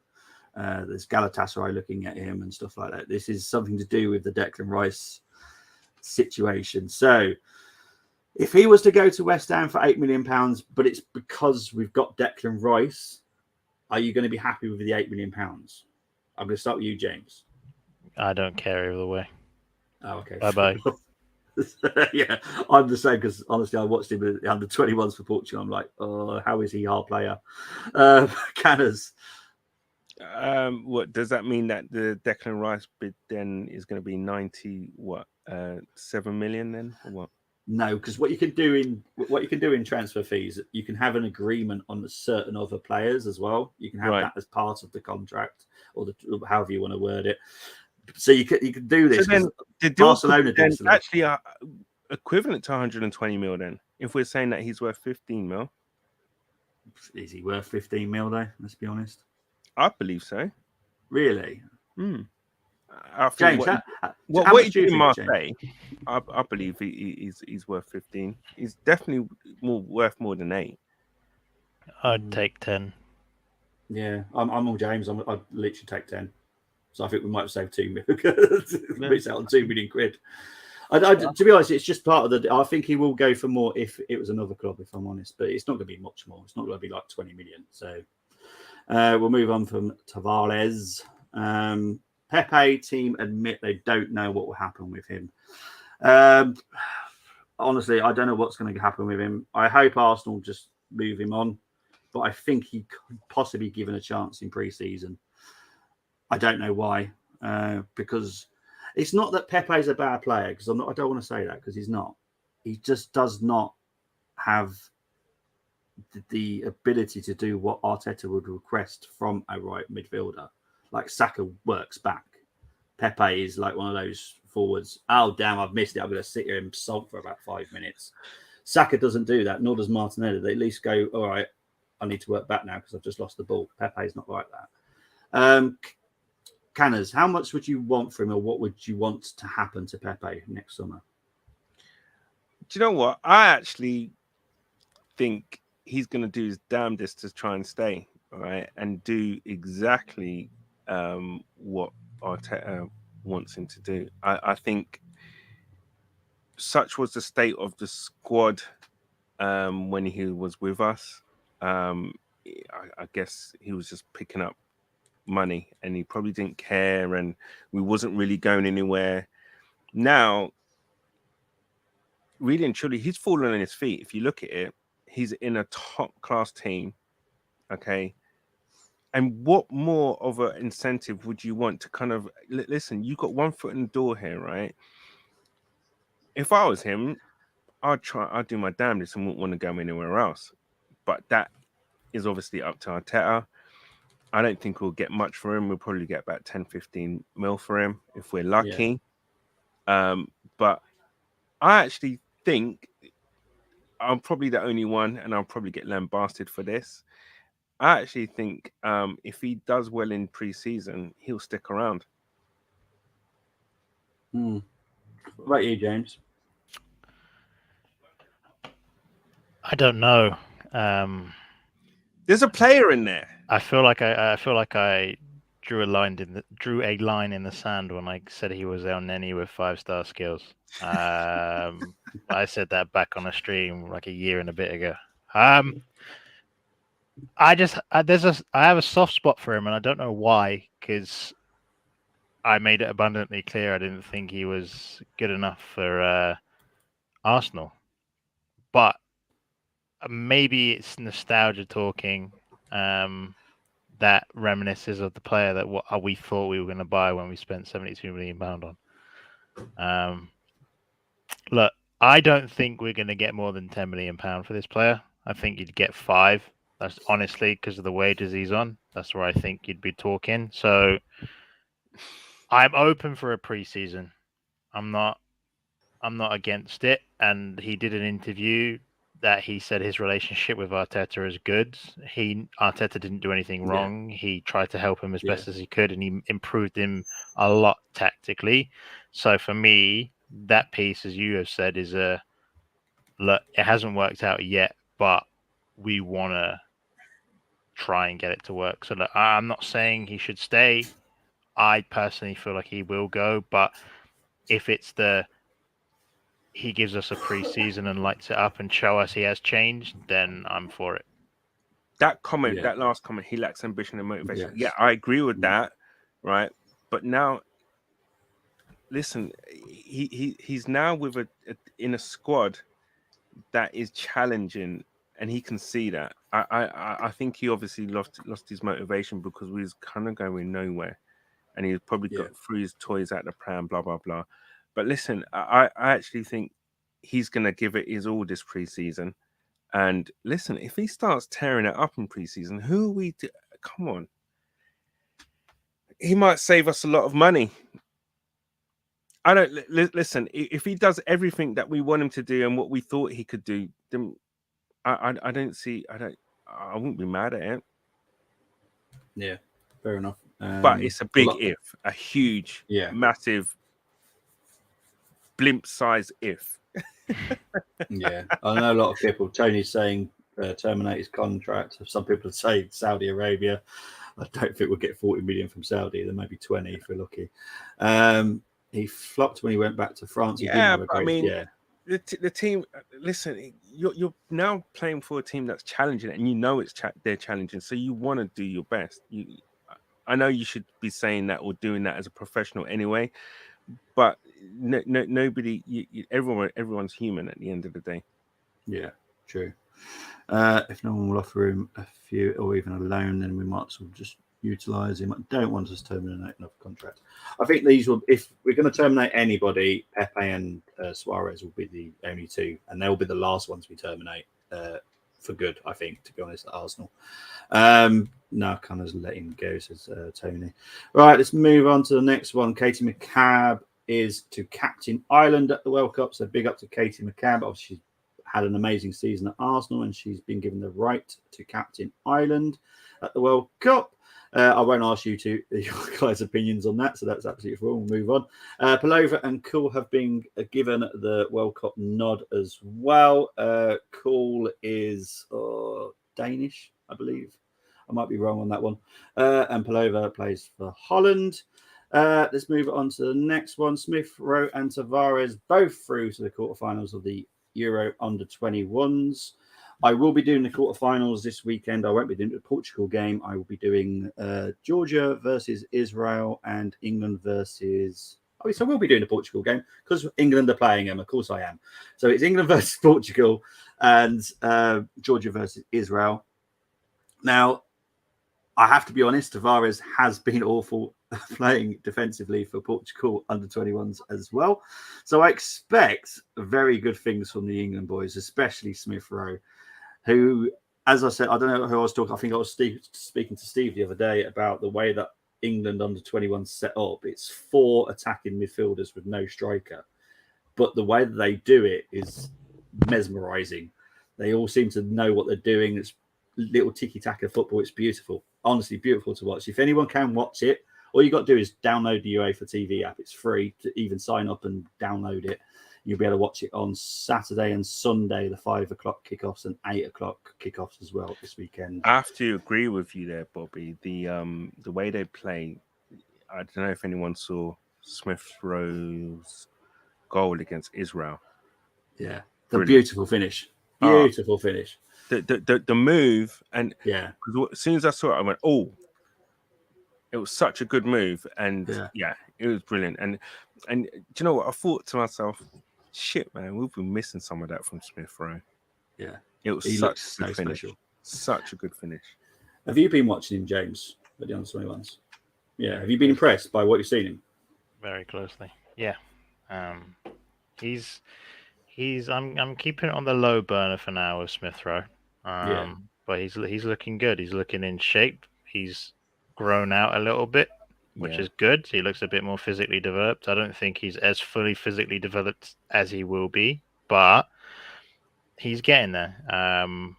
B: There's Galatasaray looking at him and stuff like that. This is something to do with the Declan Rice situation. So if he was to go to West Ham for £8 million, but it's because we've got Declan Rice, are you going to be happy with the £8 million? I'm going to start with you, James.
C: I don't care either way.
B: Oh, okay.
C: Bye-bye.
B: Yeah, I'm the same because honestly, I watched him at the under 21s for Portugal. I'm like, oh, how is he our player? Canners.
D: What does that mean that the Declan Rice bid then is going to be 7 million then, or what?
B: No, because what you can do in transfer fees, you can have an agreement on certain other players as well. You can have that as part of the contract, or however you want to word it. So you can do this.
D: So then the Barcelona then actually are equivalent to 120 mil. Then, if we're saying that he's worth 15 mil,
B: is he worth 15 mil though? Let's be honest.
D: I believe so.
B: Really?
D: I think
B: James,
D: what he did in Marseille, I believe he's worth 15. He's definitely worth more than 8.
C: I'd take 10.
B: Yeah, I'm all James. I'd literally take 10. So I think we might have saved 2 million. Miss out on £2 million. To be honest, it's just part of the. I think he will go for more if it was another club, if I'm honest. But it's not going to be much more. It's not going to be like 20 million. So we'll move on from Tavares. Pepe team admit they don't know what will happen with him. Honestly, I don't know what's going to happen with him. I hope Arsenal just move him on, but I think he could possibly be given a chance in pre-season. I don't know why, because it's not that Pepe is a bad player. Because I don't want to say that because he's not. He just does not have the ability to do what Arteta would request from a right midfielder. Like Saka works back. Pepe is like one of those forwards. Oh, damn, I've missed it. I'm going to sit here and sulk for about 5 minutes. Saka doesn't do that, nor does Martinelli. They at least go, all right, I need to work back now because I've just lost the ball. Pepe's not like that. Canners, how much would you want from him, or what would you want to happen to Pepe next summer?
D: Do you know what? I actually think he's going to do his damnedest to try and stay, all right, and do exactly what Arteta wants him to do. I think such was the state of the squad when he was with us. I guess he was just picking up money and he probably didn't care, and we wasn't really going anywhere. Now, really and truly, he's fallen on his feet. If you look at it, he's in a top class team. Okay. And what more of an incentive would you want to kind of listen? You got one foot in the door here, right? If I was him, I'd do my damnedest and wouldn't want to go anywhere else. But that is obviously up to Arteta. I don't think we'll get much for him. We'll probably get about 10-15 mil for him if we're lucky. Yeah. But I actually think I'm probably the only one, and I'll probably get lambasted for this. I actually think if he does well in pre-season, he'll stick around.
B: What about you, James?
C: I don't know.
D: There's a player in there.
C: I feel like I drew a line in the sand when I said he was Nwaneri with 5-star skills. I said that back on a stream like a year and a bit ago. I have a soft spot for him, and I don't know why, because I made it abundantly clear I didn't think he was good enough for Arsenal. But maybe it's nostalgia talking that reminisces of the player that we thought we were going to buy when we spent £72 million on. Look, I don't think we're going to get more than £10 million for this player. I think you'd get 5. That's honestly because of the wages he's on. That's where I think you'd be talking. So I'm open for a preseason. I'm not against it. And he did an interview that he said his relationship with Arteta is good. Arteta didn't do anything wrong. Yeah. He tried to help him as best as he could, and he improved him a lot tactically. So for me, that piece, as you have said, is look, it hasn't worked out yet, but we want to try and get it to work. So look, I'm not saying he should stay. I personally feel like he will go, but if it's he gives us a pre-season and lights it up and show us he has changed, then I'm for it.
D: That comment, that last comment, he lacks ambition and motivation. Yes. Yeah, I agree with that, right? But now, listen, he's now with in a squad that is challenging, and he can see that. I think he obviously lost his motivation because we was kind of going nowhere, and he probably got threw his toys out the pram, blah blah blah. But listen, I actually think he's going to give it his all this preseason. And listen, if he starts tearing it up in preseason, who are we? Come on, he might save us a lot of money. I don't listen. If he does everything that we want him to do and what we thought he could do, then I don't see. I wouldn't be mad at it.
B: Yeah, fair enough.
D: But it's a big if, a huge, massive, blimp-size if.
B: Yeah, I know a lot of people. Tony's saying terminate his contract. Some people are saying Saudi Arabia. I don't think we'll get 40 million from Saudi. There may be 20 if we're lucky. He flopped when he went back to France.
D: The team. Listen, you're now playing for a team that's challenging, and you know they're challenging. So you want to do your best. I know you should be saying that or doing that as a professional anyway, but nobody. Everyone's human at the end of the day.
B: Yeah, true. If no one will offer him a few or even a loan, then we might as well just utilise him. I don't want us to terminate another contract. I think these will, if we're going to terminate anybody, Pepe and Suarez will be the only two, and they'll be the last ones we terminate for good, I think, to be honest, at Arsenal. No, kind of let him go, says Tony. Right, let's move on to the next one. Katie McCabe is to captain Ireland at the World Cup, so big up to Katie McCabe. Obviously, she's had an amazing season at Arsenal, and she's been given the right to captain Ireland at the World Cup. I won't ask you your guys' opinions on that, so that's absolutely fine. We'll move on. Palova and Cool have been given the World Cup nod as well. Cool is Danish, I believe. I might be wrong on that one. And Palova plays for Holland. Let's move on to the next one. Smith Rowe and Tavares both through to the quarterfinals of the Euro under-21s. I will be doing the quarterfinals this weekend. I won't be doing the Portugal game. I will be doing Georgia versus Israel and England versus... Oh, so we'll be doing the Portugal game because England are playing them. Of course I am. So it's England versus Portugal and Georgia versus Israel. Now, I have to be honest, Tavares has been awful playing defensively for Portugal under-21s as well. So I expect very good things from the England boys, especially Smith Rowe, who, as I said, I don't know who I was talking. I think I was speaking to Steve the other day about the way that England under-21 set up. It's 4 attacking midfielders with no striker, but the way that they do it is mesmerising. They all seem to know what they're doing. It's little tiki-taka football. It's beautiful. Honestly, beautiful to watch. If anyone can watch it, all you got to do is download the UEFA TV app. It's free to even sign up and download it. You'll be able to watch it on Saturday and Sunday, the 5 o'clock kickoffs and 8 o'clock kickoffs as well this weekend.
D: I have to agree with you there, Bobby. The way they play, I don't know if anyone saw Smith Rowe's goal against Israel.
B: Yeah,
D: Brilliant.
B: Beautiful finish. Beautiful finish.
D: The move, and
B: yeah,
D: as soon as I saw it, I went, "Oh, it was such a good move," and yeah, it was brilliant. And do you know what? I thought to myself, "Shit, man, we've been missing some of that from Smith Rowe."
B: Yeah,
D: it was such a good finish. Special. Such a good finish.
B: Have you been watching him, James, at the under-21s? Yeah, have you been impressed by what you've seen him?
C: Very closely. Yeah, I'm keeping it on the low burner for now with Smith Rowe. But he's looking good. He's looking in shape. He's grown out a little bit, which is good. He looks a bit more physically developed. I don't think he's as fully physically developed as he will be, but he's getting there. And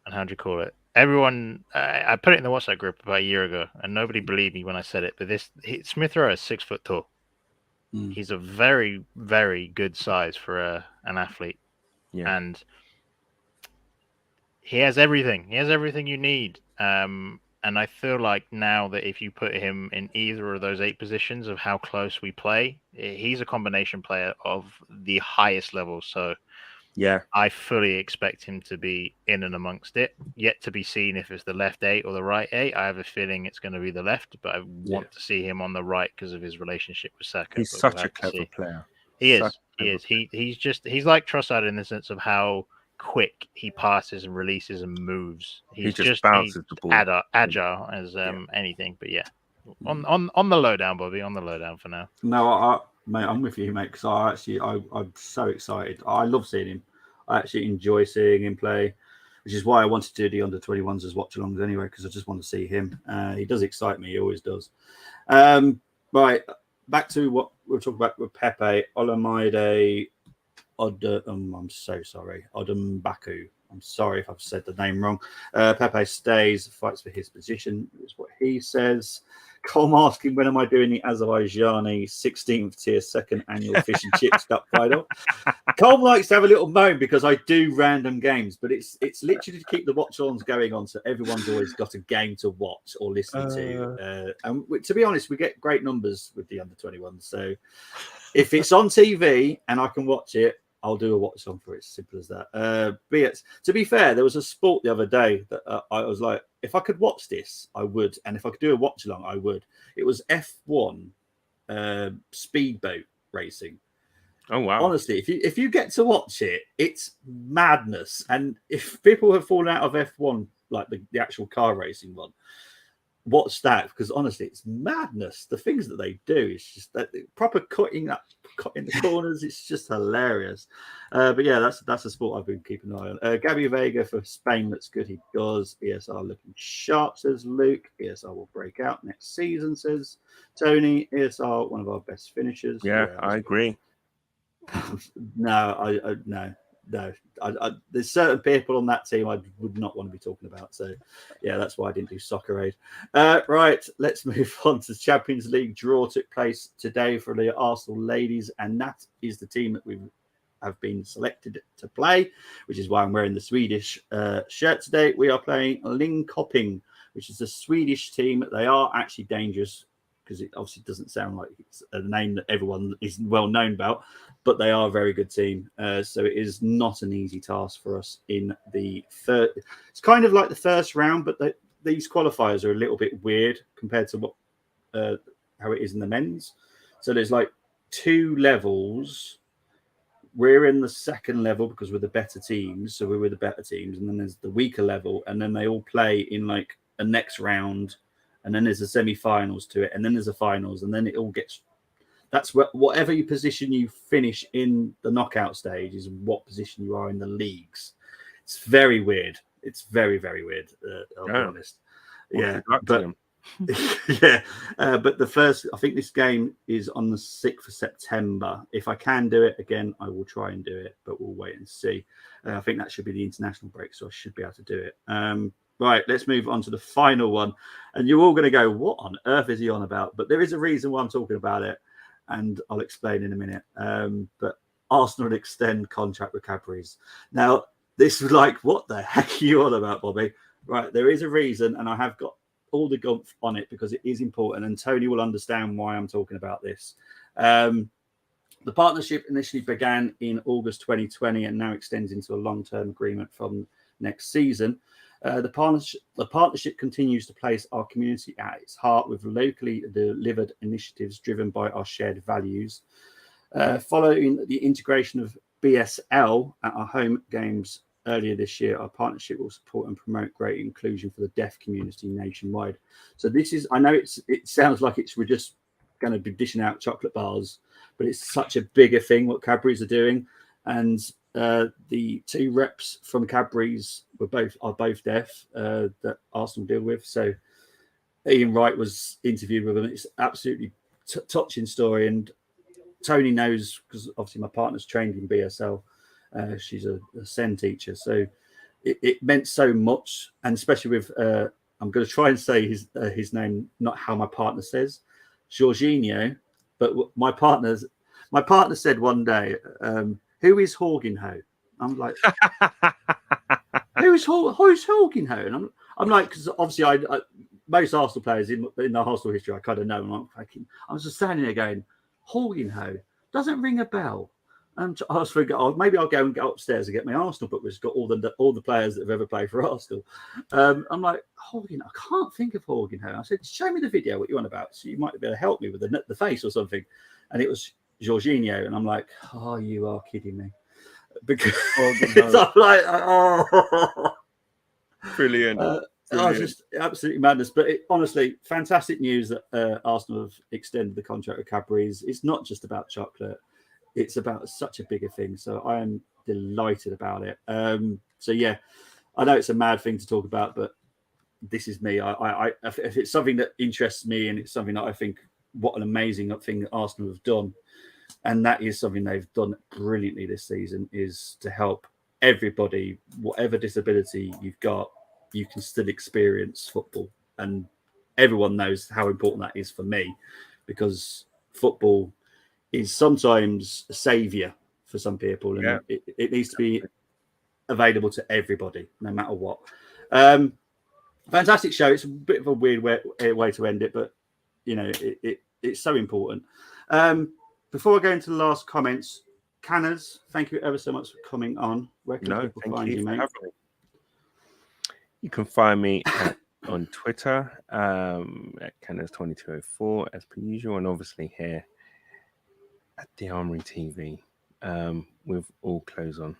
C: how do you call it? Everyone, I put it in the WhatsApp group about a year ago, and nobody believed me when I said it. But Smith Rowe is 6 foot tall. He's a very, very good size for an athlete, and he has everything. He has everything you need. And I feel like now that if you put him in either of those 8 positions of how close we play, he's a combination player of the highest level. So I fully expect him to be in and amongst it. Yet to be seen if it's the left 8 or the right 8. I have a feeling it's going to be the left, but I want to see him on the right because of his relationship with Saka.
D: He's such a clever player.
C: He is. He's like Trossard in the sense of how quick he passes and releases and moves. He just bounces the ball. Agile as anything. But yeah, on the lowdown, Bobby. On the lowdown for now.
B: No, mate, I'm with you, mate. Because I'm so excited. I love seeing him. I actually enjoy seeing him play, which is why I wanted to do the under-21s as watch-alongs anyway, because I just want to see him. He does excite me. He always does. Right, back to what we were talking about with Pepe. Olamide I'm so sorry. Odumbaku. I'm sorry if I've said the name wrong. Pepe stays, fights for his position, is what he says. Colm asking, when am I doing the Azerbaijani 16th tier second annual fish and chips cup final? Colm likes to have a little moan because I do random games, but it's literally to keep the watch-ons going on, so everyone's always got a game to watch or listen to. And to be honest, we get great numbers with the under-21, so if it's on TV and I can watch it, I'll do a watch on for it. It's simple as that. To be fair, there was a sport the other day that I was like, if I could watch this, I would. And if I could do a watch along, I would. It was F1 speedboat racing.
D: Oh, wow.
B: Honestly, if you get to watch it, it's madness. And if people have fallen out of F1, like the actual car racing one, watch that, because honestly, it's madness. The things that they do, it's just that proper cutting in the corners. It's just hilarious. But yeah, that's a sport I've been keeping an eye on. Gabby Vega for Spain looks good. He does. ESR looking sharp, says Luke. ESR will break out next season, says Tony. ESR, one of our best finishers.
D: Yeah, I agree.
B: No. There's certain people on that team I would not want to be talking about. So, yeah, that's why I didn't do Soccer Aid. Right, let's move on to the Champions League draw. Took place today for the Arsenal ladies, and that is the team that we have been selected to play, which is why I'm wearing the Swedish shirt today. We are playing Linköping, which is a Swedish team. They are actually dangerous, because it obviously doesn't sound like it's a name that everyone is well known about, but they are a very good team. So it is not an easy task for us in the third. It's kind of like the first round, but these qualifiers are a little bit weird compared to what how it is in the men's. So there's like 2 levels. We're in the second level because we're the better teams. So we're with the better teams. And then there's the weaker level. And then they all play in like a next round. And then there's a semi-finals to it, and then there's a finals, and then it all gets. That's whatever you position you finish in the knockout stage is what position you are in the leagues. It's very weird. It's very, very weird. I'll be honest. Yeah, but Yeah, but I think this game is on the 6th of September. If I can do it again, I will try and do it, but we'll wait and see. I think that should be the international break, so I should be able to do it. Right, let's move on to the final one. And you're all going to go, what on earth is he on about? But there is a reason why I'm talking about it, and I'll explain in a minute. But Arsenal extend contract with Cadbury's. Now, this was like, what the heck are you on about, Bobby? Right, there is a reason, and I have got all the gumph on it because it is important, and Tony will understand why I'm talking about this. The partnership initially began in August 2020 and now extends into a long-term agreement from next season. The partnership continues to place our community at its heart with locally delivered initiatives driven by our shared values. Following the integration of BSL at our home games earlier this year, our partnership will support and promote great inclusion for the deaf community nationwide. So this is, I know it sounds like we're just going to be dishing out chocolate bars, but it's such a bigger thing what Cadbury's are doing. And the two reps from Cadbury's are both deaf that Arsenal deal with. So Ian Wright was interviewed with them. It's absolutely touching story, and Tony knows because obviously my partner's trained in BSL. She's a SEN teacher, so it meant so much, and especially with I'm going to try and say his name, not how my partner says, Jorginho, but my partner said one day, who is Jorginho? I'm like, who's Jorginho? And I'm like, because obviously I most Arsenal players in the Arsenal history I kind of know, and I was just standing there going, Jorginho doesn't ring a bell. And I was thinking, maybe I'll go and get upstairs and get my Arsenal book, which has got all the players that have ever played for Arsenal. I'm like, Jorginho, I can't think of Jorginho. I said, show me the video, what you want about, so you might be able to help me with the face or something. And it was Jorginho, and I'm like, oh, you are kidding me, because I'm like, oh,
D: brilliant.
B: Oh, just absolutely madness. But honestly, fantastic news that Arsenal have extended the contract with Cadbury's. It's not just about chocolate. It's about such a bigger thing. So I am delighted about it. So, yeah, I know it's a mad thing to talk about, but this is me. If it's something that interests me, and it's something that I think, what an amazing thing that Arsenal have done, and that is something they've done brilliantly this season, is to help everybody, whatever disability you've got, you can still experience football. And everyone knows how important that is for me, because football is sometimes a saviour for some people, and it needs to be available to everybody, no matter what. Fantastic show. It's a bit of a weird way to end it, but you know, it's so important. Before I go into the last comments, Canners, thank you ever so much for coming on. Where can people find you, mate?
D: You can find me on Twitter at Canners2204 as per usual, and obviously here at the Armoury TV with all clothes on.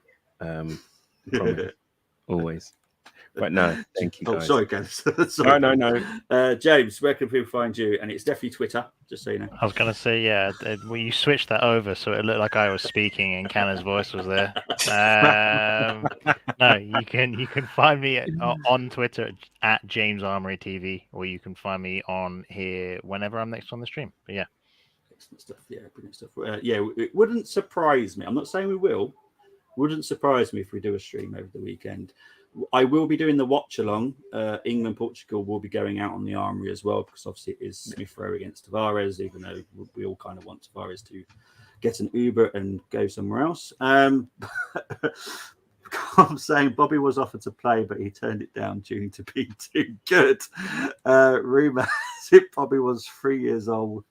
D: Always. But no, thank you guys.
B: Sorry, guys.
D: No.
B: James, where can people find you? And it's definitely Twitter, just so you know.
C: I was going to say, yeah, well, you switched that over so it looked like I was speaking and Canna's voice was there. No, you can find me on Twitter at James Armoury TV, or you can find me on here whenever I'm next on the stream. But yeah.
B: Excellent stuff. Yeah, brilliant stuff. It wouldn't surprise me. I'm not saying we will. Wouldn't surprise me if we do a stream over the weekend. I will be doing the watch along. England, Portugal will be going out on the Armoury as well, because obviously it is Smith Rowe against Tavares, even though we all kind of want Tavares to get an Uber and go somewhere else. I'm saying Bobby was offered to play, but he turned it down due to being too good. Rumour if Bobby was 3 years old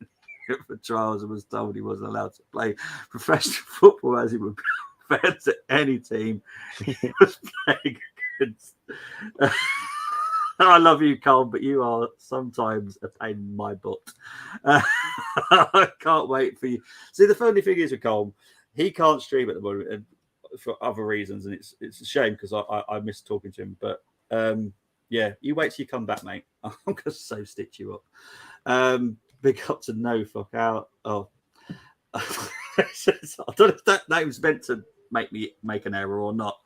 B: for trials and was told he wasn't allowed to play professional football, as he would be fair to any team he was playing against. I love you, Cole, but you are sometimes a pain in my butt. I can't wait for you. See, the funny thing is with Cole, he can't stream at the moment for other reasons, and it's a shame because I miss talking to him. But yeah, you wait till you come back, mate. I'm gonna so stitch you up. Big up to No Fuck Out. Oh, I don't know if that name's meant to make me make an error or not,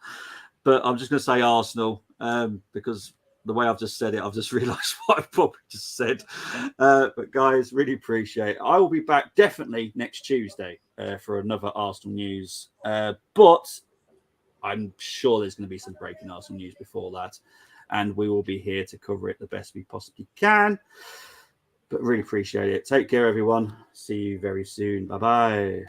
B: but I'm just going to say Arsenal because the way I've just said it, I've just realised what I've probably just said. But guys, really appreciate it. I will be back definitely next Tuesday for another Arsenal news. But I'm sure there's going to be some breaking Arsenal news before that. And we will be here to cover it the best we possibly can. But really appreciate it. Take care, everyone. See you very soon. Bye-bye.